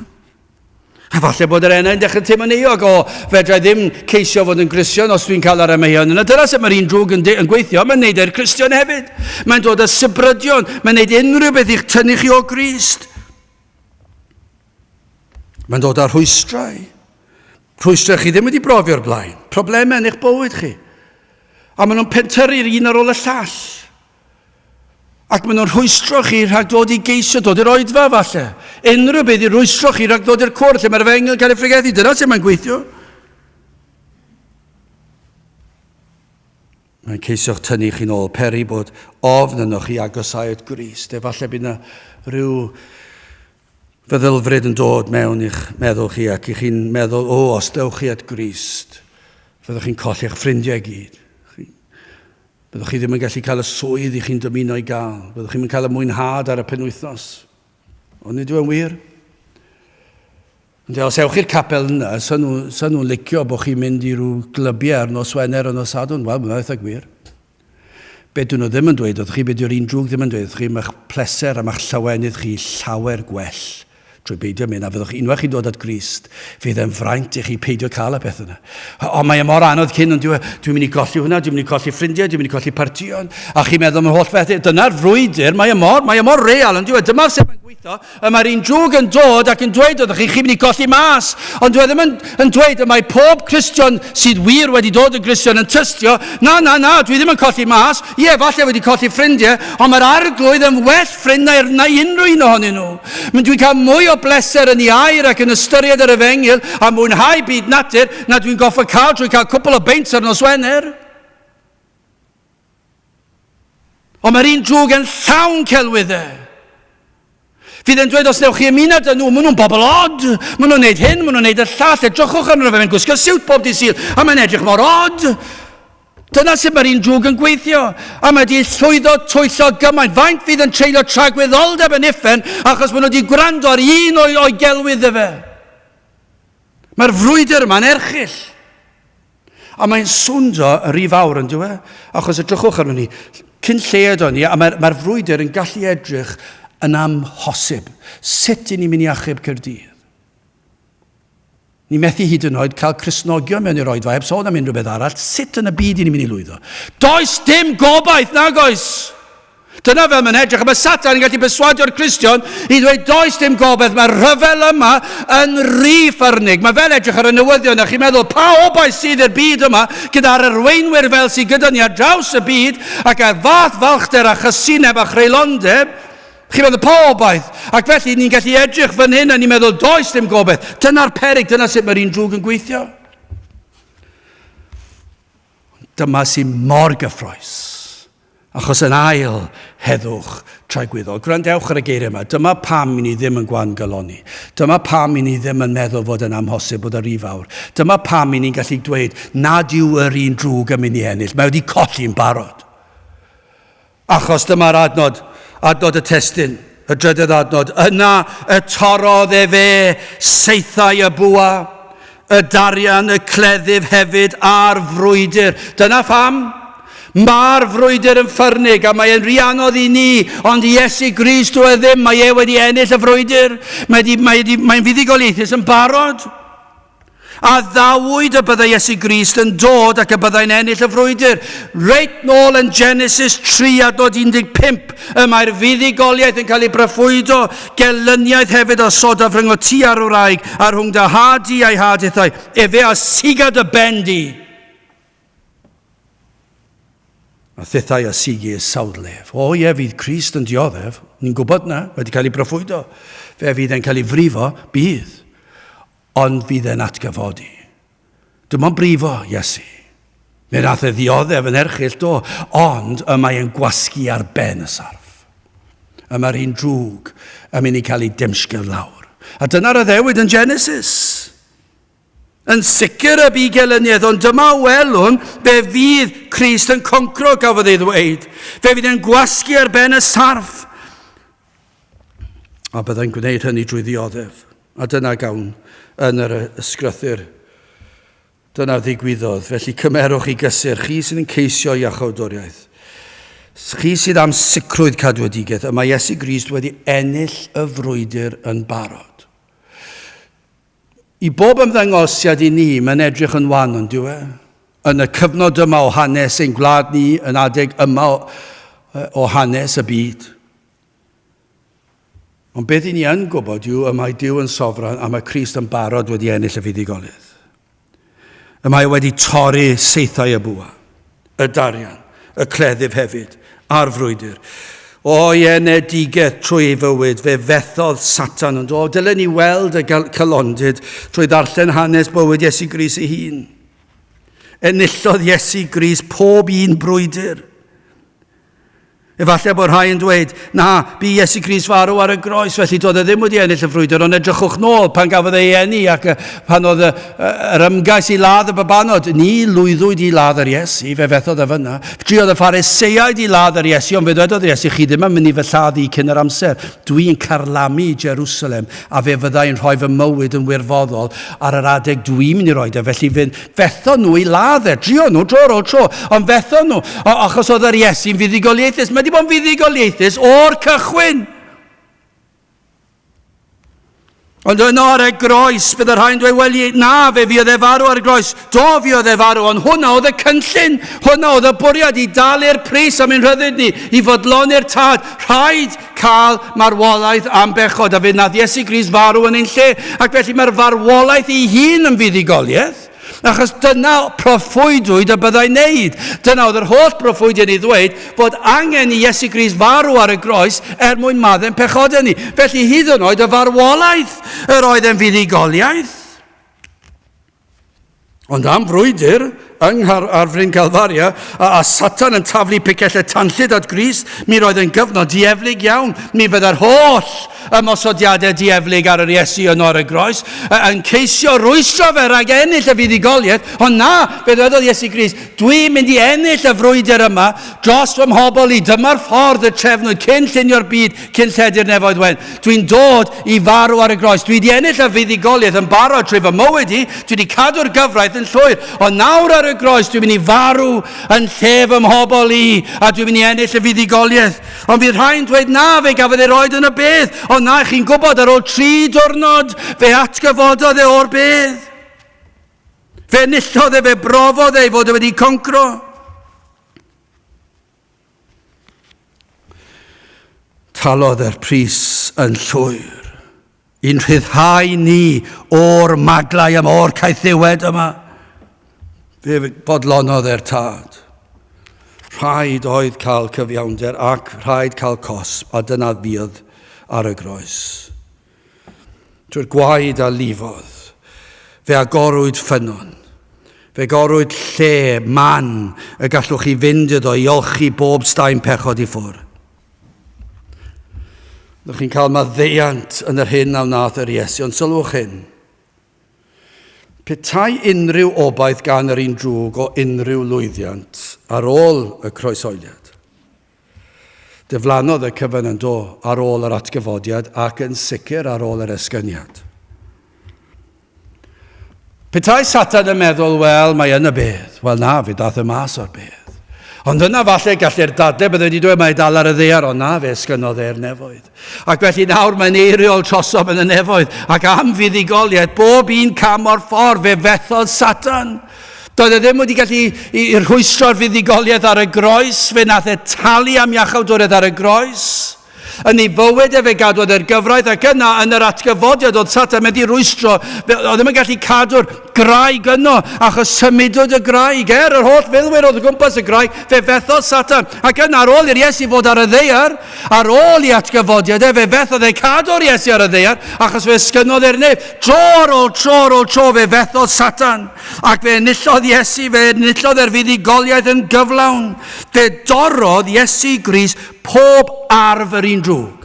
Falle bod yr enau'n dechrau teimlo'n eog o fedra ddim ceisio fod yn Gristion os dwi'n cael ar y meion. Yna dyna sut mae'r un drwg yn gweithio. Mae'n neud e'r Cristion hefyd. Mae'n dod â sybrydion. Mae'n neud unrhyw beth i'ch tynnu chi o Grist. Mae'n dod â rhwystrau. Rhwystrau chi ddim wedi brofio'r blaen. Problemau yn eich bywyd chi. A maen nhw'n pentyrru'r un ar ôl y llall. Ac maen nhw'n rhwystro chi rhag dod i geisio dod i'r oedfa falle. Unrhyw beth i rhwystro chi rhag dod i'r cwr lle mae'r fengel cael ei ffrigethu. Dyna sut mae'n gweithio. Mae'n ceisio'ch tynnu chi nôl, peri bod ofn yno chi agosau at Grist. Efallai bydd yna rhyw feddylfryd yn dod mewn i'ch meddwl chi ac i chi'n meddwl, os dewch chi at Grist, fyddwch chi'n colli eich ffrindiau gyd. Byddwch chi ddim yn gallu cael y swydd i chi'n dymuno i gael. Byddwch chi'n cael y mwynhad ar y penwythnos. Ond nid yw'n wir. Os ewch i'r capel yna, sa'n nhw'n licio bod chi'n mynd i ryw glybiau ar nos Wener o nos Sadwrn. Wel, mae'n eitha gwir. Be dyn nhw ddim yn dweud, oedd chi beth yw'r un drwg ddim yn dweud, oedd chi'n eich pleser am eich llawenydd chi llawer gwell. Trwy beidio mynd, a fyddwch unwaith chi dod at Grist, fydd e'n fraint i chi peidio cael y peth yna. O, mae mor anodd cyn, ond dwi'n mynd i golli hwnna, dwi'n mynd i colli ffrindiau, dwi'n mynd i colli partion, a chi'n meddwl am y holl beth, dyna'r frwydr, mae mor real, ond dyma'r sef yn gweithio, mae'r un drwg yn dod ac yn dweud oeddech chi'n mynd i colli mas, ond dwi ddim yn dweud y mae pob Cristion sydd wir wedi dod yn Gristion yn tystio, na, dwi ddim yn colli mas, falle wedi colli ffrindiau, ond mae'r arglwydd yn well ffrind na unrhyw un ohonyn nhw. Dwi'n cael mwy o bleser yn ei air ac yn ystyried ar y fengil a mwynhau byd natur na dwi'n goffa cael drwy cael cwpl o beints ar nos Wener. Ond mae'r un drwg yn llawn celwyddau. Fydd e'n dweud os newch chi ymuned â nhw, maen nhw'n bobl od, maen nhw'n neud hyn, maen nhw'n neud y llall, edrychwch arno fe, mae'n gwisgo siwt bob dydd Sul, a mae'n edrych mor od. Dyna sut mae'r un drwg yn gweithio. A mae wedi llwyddo twyllo gymaint. Faint fydd yn treulio tragwyddoldeb yn uffen achos maen nhw wedi gwrando ar un o'i gelwydd fe. Mae'r frwydr yma'n erchyll. A mae'n swndo y rif awr yn dweud. Achos edrychwch arno ni. Cyn lleid o'n ni, a mae'r frwydr yn gallu edrych yn amhosib. Sut i ni'n mynd i achub Caerdydd? Ni methu hyd yn oed cael Cristnogio mewn i'r oedfa heb sôn am unrhyw beth arall. Sut yn y byd i ni'n mynd i lwyddo? Does dim gobaith, nag oes. Dyna fel mae'n edrych. Mae Satan yn gallu perswadio'r Cristion i ddweud does dim gobaith. Mae'r rhyfel yma yn rhy ffyrnig. Mae fel edrych ar y newyddion a chi'n meddwl pa obaith sydd i'r byd yma gyda'r arweinwyr fel sydd gyda ni ar draws y byd ac ar fath falchder a chysineb a chreulondeb. Chi'n meddwl pa obaith, ac felly ni'n gallu edrych fan hyn a ni'n meddwl does dim gobaith. Dyna'r peryg, dyna sut mae'r un drwg yn gweithio. Dyma sy'n mor gyffroes, achos yn ail heddwch tragwyddol. Gwrandewch ar y geiriau yma, dyma pam i ni ddim yn gwan galoni. Dyma pam i ni ddim yn meddwl fod yn amhosib bod y rif awr. Dyma pam i ni'n gallu dweud nad yw yr un drwg yn mynd i ennill. Mae wedi colli'n barod. Achos dyma'r adnod y testun, y drydydd adnod. Yna y torodd fe seithau y bwa, y darian, y cleddyf hefyd a'r frwydr. Dyna pham. Mae'r frwydr yn ffyrnig a mae'n rhy anodd i ni, ond Iesu Grist dwi ddim, mae wedi ennill y frwydr. Mae'n fuddugoliaethus yn barod. A ddawyd y byddai Iesu Grist yn dod ac y byddai'n ennill y frwydr. Reit nôl yn Genesis 3 adnod 15, mae'r fuddugoliaeth yn cael ei broffwydo, gelyniaeth hefyd o sodaf rhwng o ti a'r wraig, a rhwng dy hadi a'i hadithau, efe a sigad y bendi. A thithau a sigi y sawdlef. Fydd Crist yn dioddef, ni'n gwybod na, wedi cael ei broffwydo. Fe fydd e'n cael ei frifo, bydd. Ond fydd e'n atgyfodi. Dyma'n brifo, Iesu. Fe nath e ddioddef yn erchyll do, ond y mae'n gwasgu ar ben y sarf. Mae'r un drwg yn mynd i cael ei demsgil lawr. A dyna'r addewid yn Genesis. Yn sicr y bugelyniaeth, ond dyma welwn fe fydd Crist yn concro, gafodd ei ddweud. Fe fydd e'n gwasgu ar ben y sarf. A byddai'n gwneud hynny drwy ddioddef. A dyna gawn yn yr ysgrythyr. Dyna ddigwyddodd. Felly cymerwch i gysur. Chi sydd yn ceisio iachawdwriaeth. Chi sydd am sicrwydd cadwedigaeth. Y mae Iesu Grist wedi ennill y frwydr yn barod. I bob ymddangosiad I ni, mae'n edrych yn wan yn diwe. Yn y cyfnod yma o hanes ein gwlad ni, yn adeg yma o hanes y byd. Ond beth I ni yn gwybod yw y mae Duw yn sofran a mae Crist yn barod wedi ennill y fuddugoliaeth. Y mae wedi torri seithau y bwa, y darian, y cleddyf hefyd, a'r frwydr. O enedigeth trwy ei fywyd, fe fethodd Satan yn dod. Dylen ni weld y calondyd trwy ddarllen hanes bywyd Iesu Grist ei hun. Enillodd Iesu Grist pob un brwydr. Efallai bod rhai yn dweud, na, bu Iesu Grist farw ar y groes, felly doedd e ddim wedi ennill y frwydr, ond edrychwch nôl pan gafodd ei eni ac pan oedd yr ymgais I ladd y babanod. Ni lwyddwyd I ladd yr Iesu, fe fethodd e fyna. Driodd y phariseiaid I ladd yr Iesu, ond fe dwedodd yr Iesu, chi ddim yn mynd I fy lladd I cyn yr amser. Dwi'n carlamu Jerusalem, a fe fyddai'n rhoi fy mywyd yn wirfoddol ar yr adeg dwi'n mynd I roed e. Felly fe fetho nhw I ladd e, drio nhw tro ar ôl tro, ond fetho nhw, achos oedd yr Iesu'n fuddugoliaethus. Mae wedi bod yn fuddugoliaethus o'r cychwyn. Ond yno ar y groes, bydd yr rhain dweud, wel, na, fe fi oedd e farw ar y groes. Do fi oedd e farw, ond hwnna oedd y cynllun. Hwnna oedd y bwriad I dalu'r pris am ein rhyddid ni, I fodloni'r tad. Rhaid cael marwolaeth am bechod, a fe nath Iesu Grist farw yn ein lle. Ac felly mae'r farwolaeth ei hun yn fuddugoliaeth. Achos dyna proffwydwyd y byddai'n neud. Dyna oedd yr holl proffwydiad I ddweud fod angen I Iesu Grist farw ar y groes mwyn maddau'n pechodau ni. Felly hyd yn oed y farwolaeth yr oedd yn fuddugoliaeth. Ond am frwydr, yng Ngharfryn Calfaria, a Satan yn taflu picell y tanllyd at Grist, mi roedd yn gyfnod dieflig iawn. Mi fydda'r holl ymosodiadau dieflig ar yr Iesu yn ar y groes, yn ceisio rwystro fe rhag ennill y fuddugoliaeth, ond na, fe ddwedodd Iesu Grist, dwi'n mynd I ennill y frwydr yma dros fy mhobol I. Dyma'r ffordd y trefnwyd cyn llunio'r byd, cyn lledu'r nefoedd wen. Dwi'n dod I farw ar y groes. Dwi wedi ennill y fuddugoliaeth yn barod trwy fy mywyd I. Dwi wedi cadw'r gyfraith yn llwyr. Ond nawr ar y groes, dwi'n mynd I farw yn lle fy mhobol I, a dwi'n mynd I ennill y fuddugoliaeth. Ond bydd rhain dweud, na, fe gafodd ei roed yn y bedd. Ond na, chi'n gwybod ar ôl 3 diwrnod, fe atgyfododd e o'r bedd. Fe enillodd e, fe brofodd e fod e wedi concro. Talodd e'r pris yn llwyr. I'n rhyddhau ni o'r maglau am o'r caethiwed yma. Fe bodlonodd e'r tad. Rhaid oedd cael cyfiawnder ac rhaid cael cosb, a dyna fydd ar y groes. Trwy'r gwaed a lifodd, fe agorwyd ffynon, fe agorwyd lle, man, y gallwch chi fynd iddo I olchi bob staen pechod I ffwrdd. Ydych chi'n cael maddeiant yn yr hyn a wnaeth yr Iesu, ond sylwch hyn. Petai unrhyw obaith gan yr un drwg o unrhyw lwyddiant ar ôl y croeshoeliad. Diflannodd y cyfan yn do ar ôl yr atgyfodiad ac yn sicr ar ôl yr esgyniad. Petai Satan yn meddwl, wel, mae yn y bedd. Wel na, fe dath y mas o'r bedd. Ond yna falle gallu'r dadau bydde wedi dweud mae dal ar y ddear, ond na, fe esgynodd e'r nefoedd. Ac felly nawr mae'n eiriol trosob yn y nefoedd, ac am fuddugoliaeth, bob un cam o'r ffordd, fe fethodd Satan. Doedd e ddim wedi gallu I rhwystro'r fuddugoliaeth ar y groes, fe nath e talu am iachawdwriaeth ar y groes. Yn ei fywyd fe gadwodd e'r gyfraith, ac yna yn yr atgyfodiad oedd Satan wedi rwystro, oedd ddim yn gallu cadw'r graig yno, achos symudwyd y graig, yr holl filwyr oedd o gwmpas y graig, fe fethodd Satan. Ac yna ar ôl i'r Iesu fod ar y ddear, ar ôl I atgyfodiad fe fethodd e cadw'r Iesu ar y ddear, achos fe sgynnodd e'r nef. Tro ar ôl tro fe fethodd Satan, ac fe enillodd Iesu, fe enillodd e'r fuddugoliaeth yn gyflawn. Fe dorrodd Iesu Grist pob arf yr un drwg.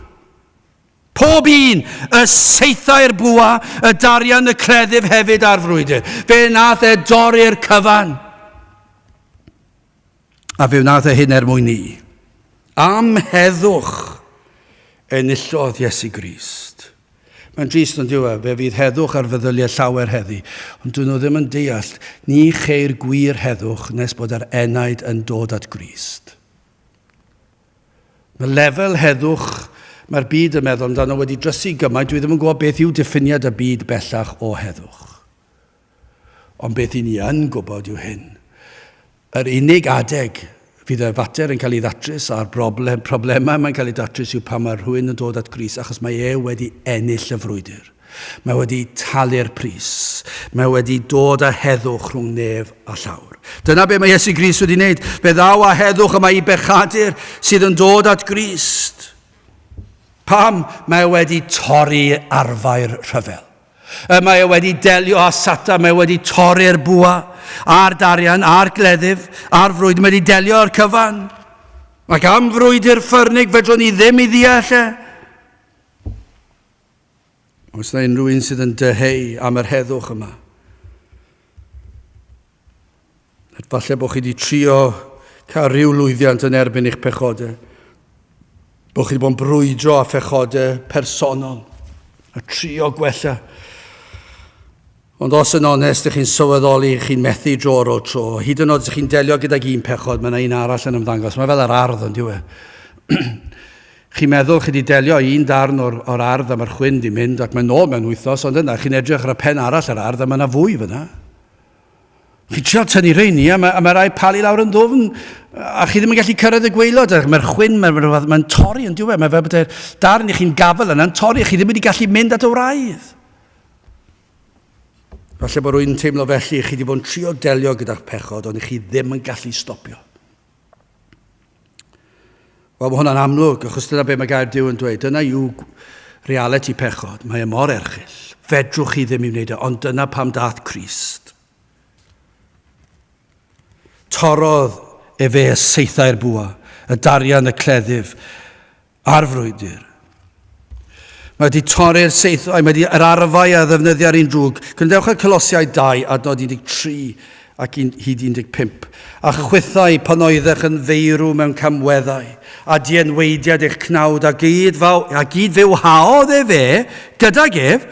Pob un, y seithau'r bwa, y darian, y cleddyf hefyd a'r frwydr. Fe nath e dorri'r cyfan. A fe wnaeth e hyn mwyn ni. Am heddwch enillodd Iesu Grist. Mae'n drist yn diwedd, fe fydd heddwch ar feddyliau llawer heddi. Ond dyn nhw ddim yn deall, ni cheir gwir heddwch nes bod yr enaid yn dod at Grist. Mae lefel heddwch Mae'r byd yn meddwl amdano wedi drysu gymaint, dwi ddim yn gwybod beth yw diffiniad y byd bellach o heddwch. Ond beth i ni yn gwybod yw hyn. Yr unig adeg fydd y fater yn cael ei ddatrys a'r problemau mae'n cael ei datrys yw pan mae rhywun yn dod at Gris, achos mae wedi ennill y frwydr. Mae wedi talu'r pris. Mae wedi dod â heddwch rhwng nef a llawr. Dyna be mae Iesu Grist wedi wneud. Fe ddaw â heddwch yma i bechadur sydd yn dod at Grist. Pam? Mae wedi torri arfau'r rhyfel. Mae wedi delio â Satan, mae wedi torri'r bwa, a'r darian, a'r gleddyf, a'r frwyd, mae wedi delio â'r cyfan. Ac am frwydr ffyrnig fedrwn ni ddim i ddeall. Os yna unrhyw un sydd yn dyheu am yr heddwch yma. Falle bod chi wedi trio cael rhyw lwyddiant yn erbyn eich pechodau. Bod chi wedi bod yn brwydro a phechodau personol. A trio gwella. Ond os yn onest, ych chi'n sylweddoli, chi'n methu dro ar ôl tro. Hyd yn oed ych chi'n delio gydag un pechod, mae yna un arall yn ymddangos. Mae fel yr ardd yn diwe. Chi'n meddwl chi wedi delio un darn o'r ardd a mae'r chwyn di mynd ac mae'n ôl mewn wythnos, ond yna chi'n edrych ar y pen arall yr ardd a mae yna fwy fyna. Chi'n trio tynnu reini a mae rai palu lawr yn ddwfn a chi ddim yn gallu cyrraedd y gwaelod. Mae'r chwyn, mae'n torri yn diwe. Mae fel bod darn i chi'n gafel yna'n torri, chi ddim wedi gallu mynd at y wraidd. Falle bod rwy'n teimlo felly, chi wedi bod yn trio delio gyda'ch pechod, ond chi ddim yn gallu stopio. Wel, mae hwnna'n amlwg, achos dyna be mae Gair Duw yn dweud. Dyna yw reality pechod. Mae mor erchyll. Fedrwch chi ddim i wneud e, ond dyna pam dath Crist. Torodd e fe y seithau'r bwa, y darian, y cleddyf, a'r frwydr. Mae wedi torri'r seithau, mae wedi yr arfau a ddefnyddio ar un drwg. Cyndewch y Colosiau 2, adnod 13 ac hyd 15. A chwythau pan oeddech yn feirw mewn camweddau, a dienweidiad eich cnawd, a gyd fyw haodd e fe, gydag ef,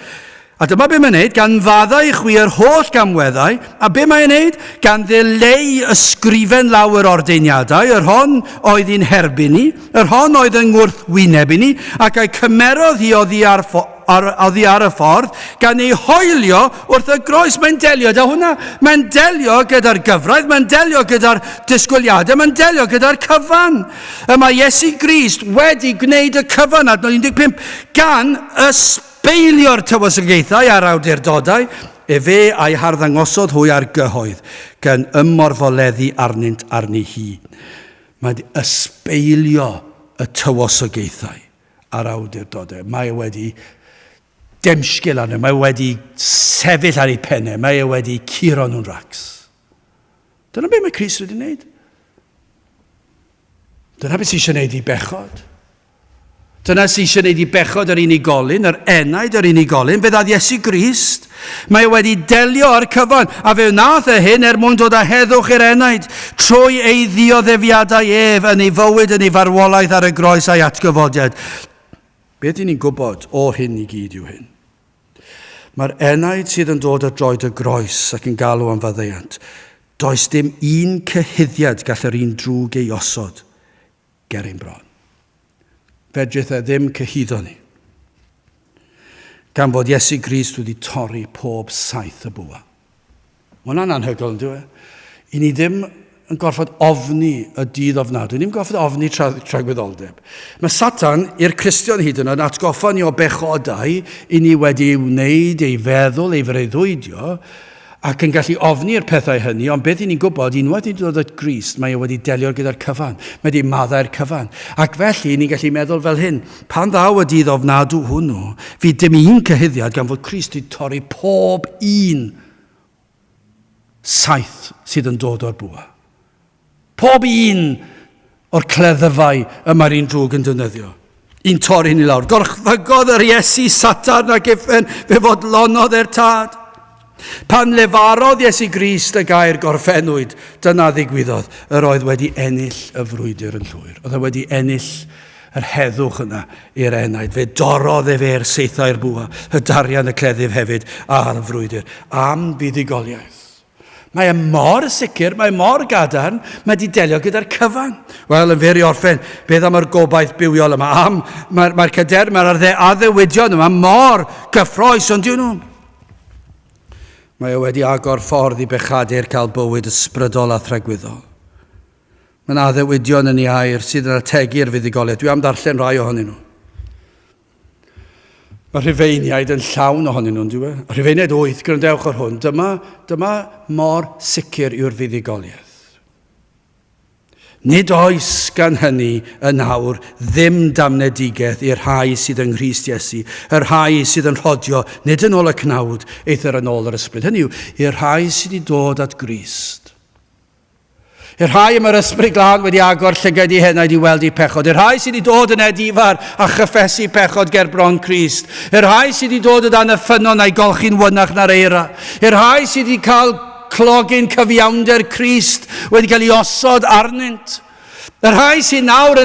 a dyma be mae'n neud, gan faddau chwi'r holl gamweddau, a be mae'n neud, gan ddileu ysgrifen lawer ordeiniadau, yr hon oedd hi'n herbyn ni, yr hon oedd yn ngwrth wyneb i ni, ac ei cymerodd hi oddi ar y ffordd, gan ei hoelio wrth y groes. Mae'n delio da hwnna. Mae'n delio gyda'r gyfraith, mae'n delio gyda'r disgwyliadau, mae'n delio gyda'r cyfan. Mae Iesu Grist wedi gwneud y cyfan adnod 15 gan ysbeilio'r tywysogaethau a'r awdurdodau, e fe a'i harddangosod hwy ar gyhoedd, gan ymorfoleddu arnynt arni hi. Mae wedi ysbeilio y tywysogaethau a'r awdurdodau. Mae wedi demsgil arno, mae wedi sefyll ar ei pennau, mae wedi curo nhw'n racs. Dyna be mae Crist wedi wneud. Dyna beth sy'n eisiau wneud i bechod. Dyna sy'n eisiau wneud i bechod yr unigolyn, yr enaid yr unigolyn, fe ddaeth Iesu Grist. Mae wedi delio ar cyfan, a fe wnaeth e hyn mwyn dod â heddwch i'r enaid, trwy ei ddioddefiadau ef yn ei fywyd, yn ei farwolaeth ar y groes a'i atgyfodiad. Beth ni'n gwybod o hyn i gyd yw hyn. Mae'r enaid sydd yn dod ar droed y groes ac yn galw am faddeuant. Does dim un cyhyddiad gall yr un drwg ei osod ger ein bron. Fedrith e ddim cyhyddo ni. Gan fod Iesu Grist wedi torri pob saith y bwa. Mae hwnna'n anhygoel, yn dweud. I ni ddim yn gorfod ofni y dydd ofnadwy. Ni'n gorfod ofni tragwyddoldeb. Mae Satan, i'r Cristion hyd yn oed, atgoffa ni o bechodau i ni wedi wneud ei feddwl, ei freuddwydio, ac yn gallu ofni'r pethau hynny, ond beth i ni'n gwybod, unwaith ni'n dod at Grist, mae wedi delio gyda'r cyfan. Mae wedi maddau'r cyfan. Ac felly, ni'n gallu meddwl fel hyn, pan ddaw y dydd ofnadw hwnnw, fi dim un cyhyddiad gan fod Crist wedi torri pob un saith sydd yn dod o'r bwa. Pob un o'r cleddyfau yma'r un drwg yn defnyddio. Un torri ni lawr. Gorchfygodd yr Iesu Satan ac effen fe fod lonodd e'r tad. Pan lefarodd Iesu Grist y gair gorffennwyd, dyna ddigwyddodd, yr oedd wedi ennill y frwydr yn llwyr. Oedd wedi ennill yr heddwch yna i'r enaid. Fe dorodd e fe'r seithau'r bwa, y darian, y cleddyf hefyd, a'r frwydr. Am fuddugoliaeth. Mae e mor sicr, mae mor gadarn, mae di delio gyda'r cyfan. Wel, yn fer i orffen, beth am yr gobaith bywiol yma? Mae'r cader, mae'r addewidion yma mor gyffroes, ond diwn nhw. Mae e wedi agor ffordd i bechadur cael bywyd ysbrydol a thregwyddol. Mae'n addewidion yn ei air sydd yn ategu'r fuddugoliaeth. Dwi am darllen rai ohonyn nhw. Mae Rhufeiniaid yn llawn ohonyn nhw'n diwy. Rhufeiniaid 8, grandewch ar hwn. Dyma mor sicr yw'r fuddugoliaeth. Nid oes gan hynny yn nawr ddim damnedigaeth i'r rhai sydd yng Nghrist Iesu, yr rhai sydd yn rhodio, nid yn ôl y cnawd, either yn ôl yr ysbryd. Hynny yw, i'r rhai sydd wedi dod at Grist. I'r rhai mae'r ysbryd glân wedi agor llygad i henaid i weld i pechod. I'r rhai sydd wedi dod yn edifar a chyffesu pechod ger bron Crist. I'r rhai sydd wedi dod o dan y ffynon a'i golchi'n wynach na'r eira. I'r rhai sydd wedi cael clogin cyfiawnder Crist wedi cael ei osod arnynt. Yr rhai sydd nawr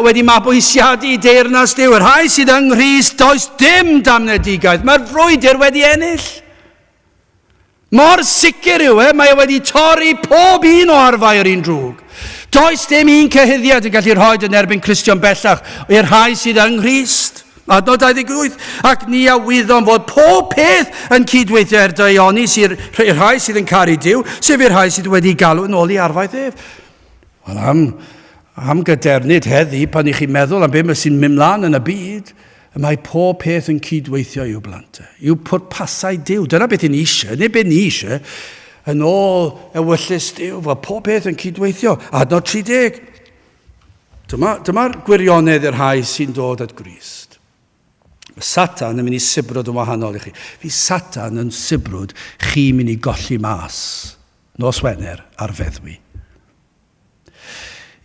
wedi mabwysiadu deyrnas Duw. Yr rhai sydd yng Nghrist does dim damnedigaeth. Mae'r frwydr wedi ennill. Mor sicr yw mae wedi torri pob un o arfau yr un drwg. Does dim un cyhyddiad yn gallu rhoi yn erbyn Cristion bellach i'r rhai sydd yng Nghrist. Adnod 28. Ac ni a wyddom fod pob peth yn cydweithio Dionis i'r rhai sydd yn caru Duw, sef i'r rhai sydd wedi galw yn ôl i arfau ef. Wel, am gydernid heddi, pan i chi'n meddwl am beth sy'n mynd mlaen yn y byd, mae pob peth yn cydweithio i'w blantau. I'w pwrpasau Duw. Dyna beth ni eisiau, neu beth ni eisiau, yn ôl ewyllus Duw, fod pob peth yn cydweithio. Adnod 30. Dyma'r gwirionedd i'r rhai sy'n dod at Grist. Mae Satan yn mynd i sibrwd yn wahanol i chi. Fi Satan yn sibrwd chi mynd i golli mas nos Wener ar feddwi.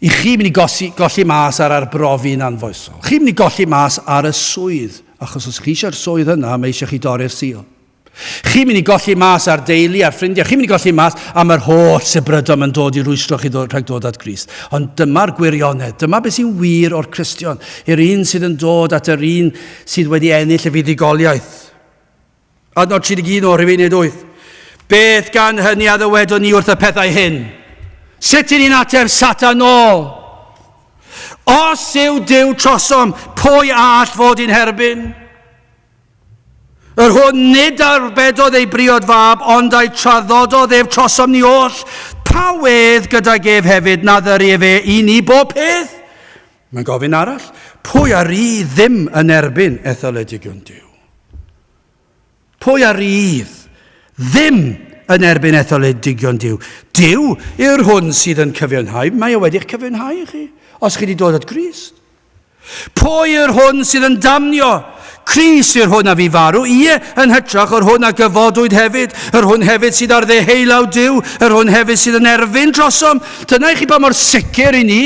I chi mynd i golli mas ar arbrofi'n anfoesol. Chi mynd i golli mas ar y swydd, achos os chi eisiau'r swydd yna, mae eisiau chi dorri'r sil. Chi mynd i golli mas ar deulu, ar ffrindiau. Chi mynd i golli mas am yr holl sybrydom yn dod i rwystro chi rhag dod at Grist. Ond dyma'r gwirionedd, dyma beth sy'n wir o'r Cristion. Yr un sydd yn dod at yr un sydd wedi ennill y fuddugoliaeth. Adnod 31 o Rhufeiniaid 8. Beth gan hynny a ddywedon ni wrth y pethau hyn? Sut ni'n ateb Satan ôl? Os yw Duw trosom, pwy all fod i'n herbyn? Yr hwn nid arbedodd ei briod fab, ond ei traddododd ef trosom ni oll. Pa wedd gyda gef hefyd na ddyru fe i ni bob peth? Mae'n gofyn arall. Pwy ar i ddim yn erbyn etholedigion Duw? Pwy ar i ddim yn erbyn etholedigion Duw? Duw yw'r hwn sydd yn cyfiawnhau. Mae e wedi'ch cyfiawnhau i chi, os chi wedi dod at Grist. Pwy yw'r hwn sydd yn damnio? Crist yw'r hwn a fi farw. Ie, yn hytrach o'r hwn a gyfodwyd hefyd. Yr hwn hefyd sydd ar ddeheulaw Duw. Yr hwn hefyd sydd yn erbyn drosom. Dyna i chi ba mor sicr i ni.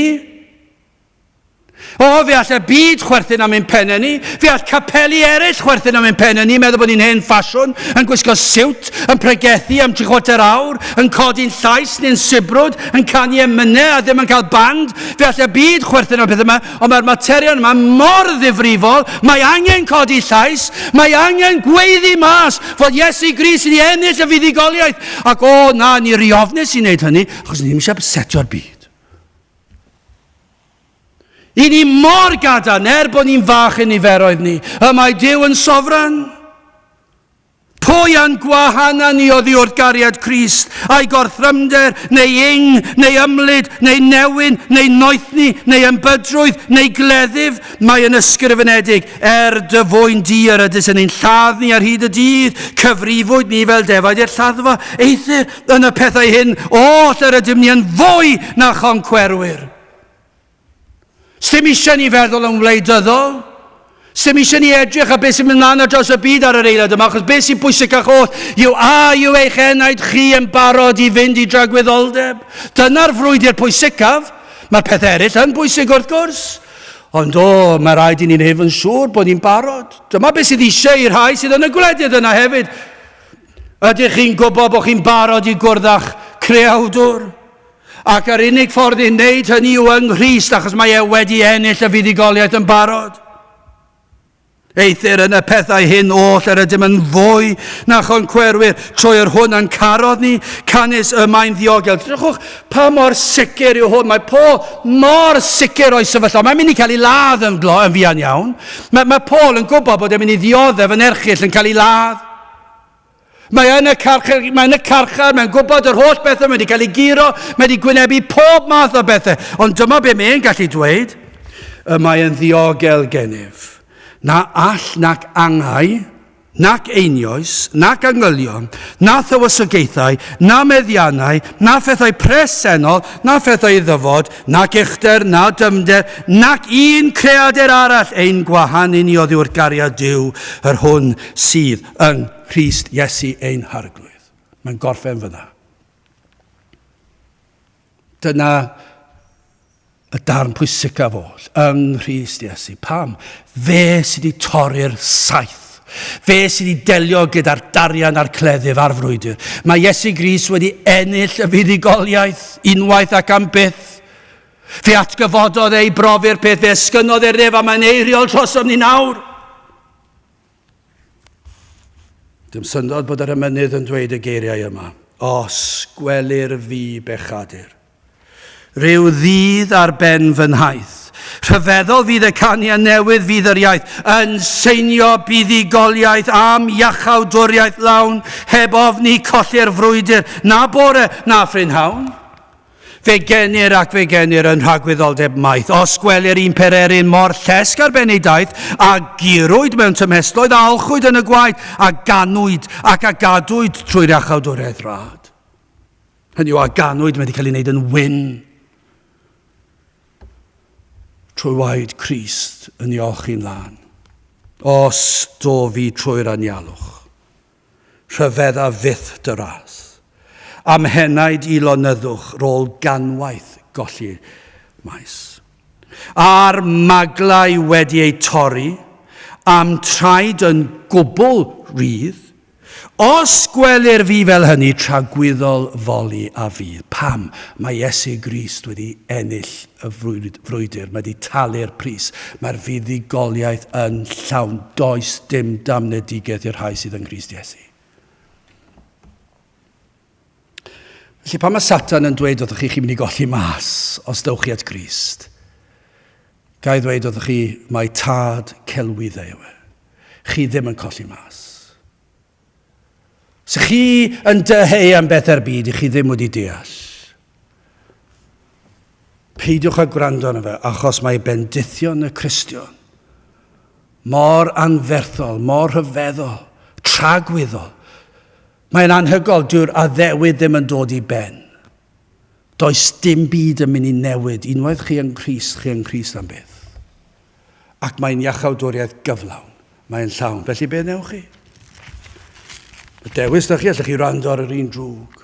O, fe all y byd chwerthin am ein pennau ni. Fe all capeli eraill chwerthin am ein pennau ni, meddwl bod ni'n hen ffasiwn, yn gwisgo siwt, yn pregethu am 3/4 awr, yn codi'n llais neu'n sibrwd, yn canu emynau a ddim yn cael band. Fe all y byd chwerthin am pethau yma, ond mae'r materion yma mor ddifrifol. Mae angen codi llais, mae angen gweiddi mas fod Iesu Grist wedi ennill y fuddugoliaeth. Ac na, ni riofnus i wneud hynny, achos ni ddim eisiau setio'r byd. I ni mor gadarn bod ni'n fach yn niferoedd ni. Y mae Duw yn sofran. Pwy yn gwahana ni o ddiwrthgariad Crist, a'i gorthrymder, neu ing, neu ymlyd, neu newyn, neu noethni, neu embydrwydd, neu gleddyf, mae yn ysgrifenedig, dyfwyn dir ydys yn ein lladd ni ar hyd y dydd, cyfrifwyd ni fel defaid i'r lladdfa, eithir yn y pethau hyn, yr ydym ni yn fwy na choncwerwyr. Sdim eisiau ni feddwl yn wleidyddol. Sdim eisiau ni edrych a beth sy'n mynd mlaen ar draws y byd ar yr eilad yma, achos beth sy'n bwysig ach oll, yw eich enaid chi yn barod i fynd i dragwyddoldeb. Dyna'r frwydr pwysicaf. Mae'r peth eraill yn bwysig wrth gwrs. Ond mae rhaid i ni'n hefyd yn siŵr bod ni'n barod. Dyma beth sydd eisiau i'r rhai sydd yn y gwledydd yna hefyd. Ydych chi'n gwybod bod chi'n barod i gwrddach creawdwr? Ac yr unig ffordd i wneud hynny yw yng Nghrist, achos mae e wedi ennill y fuddugoliaeth yn barod. Eithir yn y pethau hyn oll ar ydym yn fwy na choncwerwyr trwy'r hwn yn carodd ni, canis y mae'n ddiogel. Drachwch pa mor sicr yw hwn. Mae Paul mor sicr o'i sefyllfa. Mae'n mynd i cael ei ladd yn fuan iawn. Mae Paul yn gwybod bod e'n mynd i ddioddef yn erchill yn cael ei ladd. Mae'n yn gwybod yr holl bethau, mae'n wedi cael ei giro, mae'n wedi gwynebu pob math o bethau. Ond dyma be mae'n gallu dweud, mae'n ddiogel gennyf. Na all nac angau, nac einioes, nac angylion, na thywysogaethau, na meddiannau, na phethau presennol, na phethau ddyfod, nac uchder, na dymder, nac un creadur arall ein gwahanu ni oddi wrth gariad Duw, yr hwn sydd yn Christ Iesu ein harglwydd. Mae'n gorffen fyna. Dyna y darn pwysicaf oll, yng Nghrist Iesu. Pam? Fe sydd wedi torri'r saith. Fe sydd wedi delio gyda'r darian a'r cleddyf a'r frwydr. Mae Iesu Grist wedi ennill y fuddugoliaeth unwaith ac am byth. Fe atgyfododd ei brofi'r peth, fe ysgynodd ei ref a mae'n eiriol trosom ni nawr. Dim syndod bod yr emynydd yn dweud y geiriau yma. Os gwelir fi bechadur. Ryw ddydd ar ben fy nhaith. Rhyfeddol fydd y caniau newydd fydd yr iaith, yn seinio buddugoliaeth am iachawdwriaeth lawn, heb ofni colli'r frwydr, na bore, na ffrynhawn. Fe genir ac fe genir yn rhagwyddoldeb maith, os gwelir un pereryn mor llesg ar ben ei daith, a girwyd mewn tymhesloedd, a alchwyd yn y gwaith, a ganwyd ac a gadwyd trwy'r iachawdwriaeth rad. Hynny yw, a ganwyd wedi cael ei wneud yn wyn. Trwy waed Crist yn iolchi'n lan. Os do fi trwy'r anialwch, rhyfedda fyth dy ras. Am henaid I lonyddwch rôl ganwaith golli maes. A'r maglau wedi ei torri, am traed yn gwbl rydd, os gwelir fi fel hynny tragwyddol foli a fydd. Pam? Mae Iesu Grist wedi ennill y frwydr, mae wedi talu'r pris. Mae'r fuddugoliaeth yn llawn, does dim damnedigaeth i'r rhai sydd yn Grist Iesu. Felly pan mae Satan yn dweud oeddech chi'n mynd I golli mas os dewch chi at Grist, gai ddweud oeddech chi mae tad celwyddau yw e. Chi ddim yn colli mas. So chi yn dyheu am beth ar byd, I chi ddim wedi deall. Peidiwch â gwrando arno fe, achos mae bendithion y Cristion mor anferthol, mor rhyfeddol, tragwyddol. Mae'n anhygol, dyw'r addewid ddim yn dod I ben. Does dim byd yn mynd I newid. Unwaith chi yn Crist am byth. Ac mae'n iachawdwriaeth gyflawn. Mae'n llawn. Felly be newch chi? Y dewis da chi, allwch chi rando ar yr un drwg.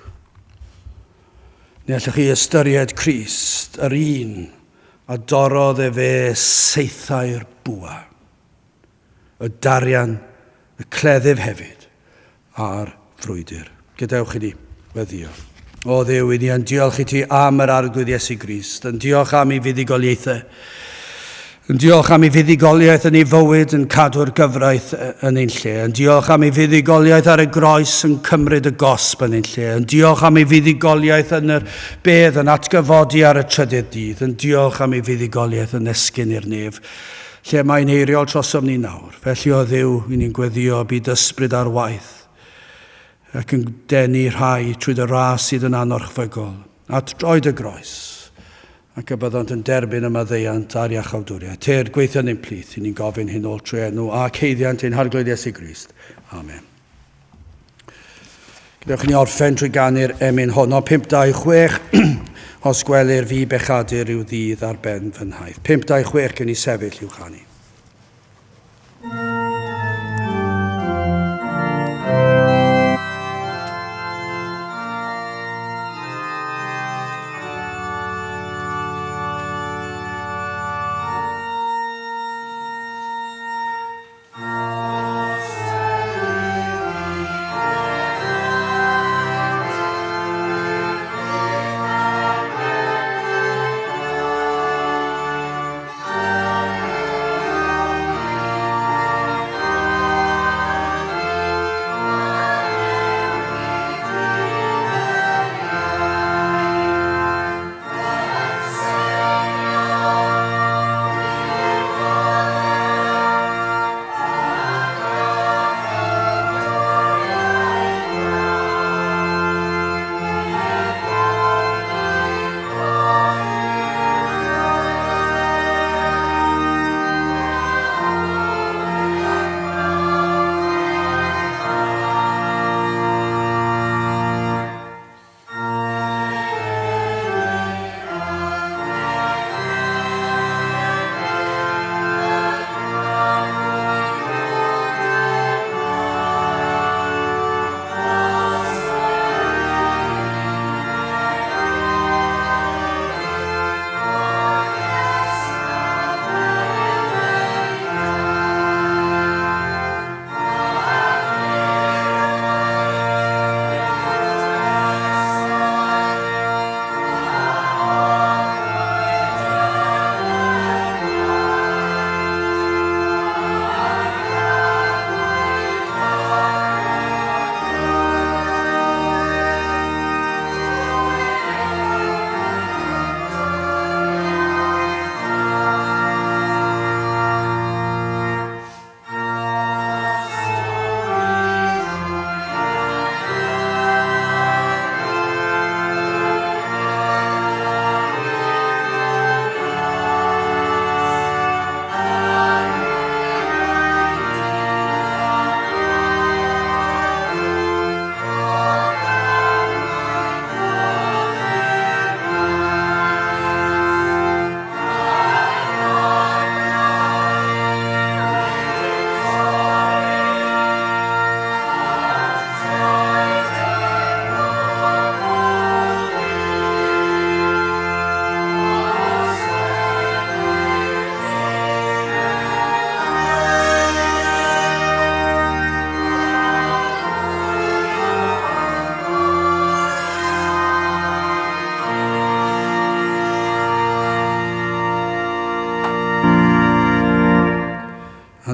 Neu allwch chi ystyried Crist, yr un, a dorodd fe seithau'r bwa. Y darian, y cleddyf hefyd, a'r frwydr. Gadewch I ni, weddio. O Dduw, I ni yn diolch I ti am yr arglwydd Iesu Grist, yn diolch am ei fuddugoliaethau, yn diolch am ei fuddugoliaeth yn ei fywyd yn cadw'r gyfraith yn ein lle, yn diolch am ei fuddugoliaeth ar y groes yn cymryd y gosb yn ein lle, yn diolch am ei fuddugoliaeth yn yr bedd yn atgyfodi ar y trydydd dydd, yn diolch am ei fuddugoliaeth yn esgyn i'r nef, lle mae'n eiriol trosom ni nawr. Felly o Dduw, I ni'n gweddio byd ysbryd ar waith, ac yn denu rhai trwy dy ras sydd yn anorchfygol, at droed y groes, ac y byddant yn derbyn y maddeiant a'r iachawdwriaeth. Te'r gweithio ni'n plith, I ni'n gofyn hyn ôl trwy enw a ceiddiant ein harglwydd Iesu Grist. Amen. Gydewch ni orffen trwy ganu'r emyn honno, 526, os gwelir fi bechadur yw ddydd ar ben fy nhaith. 526 gen I sefyll i'w chanu.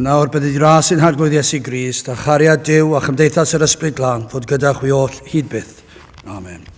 nawr bydd i ras yn harglwydd Iesu Grist, a chariad Duw a chymdeithas yr Ysbryd Glân fod gyda chwi oll hyd byth. Amen.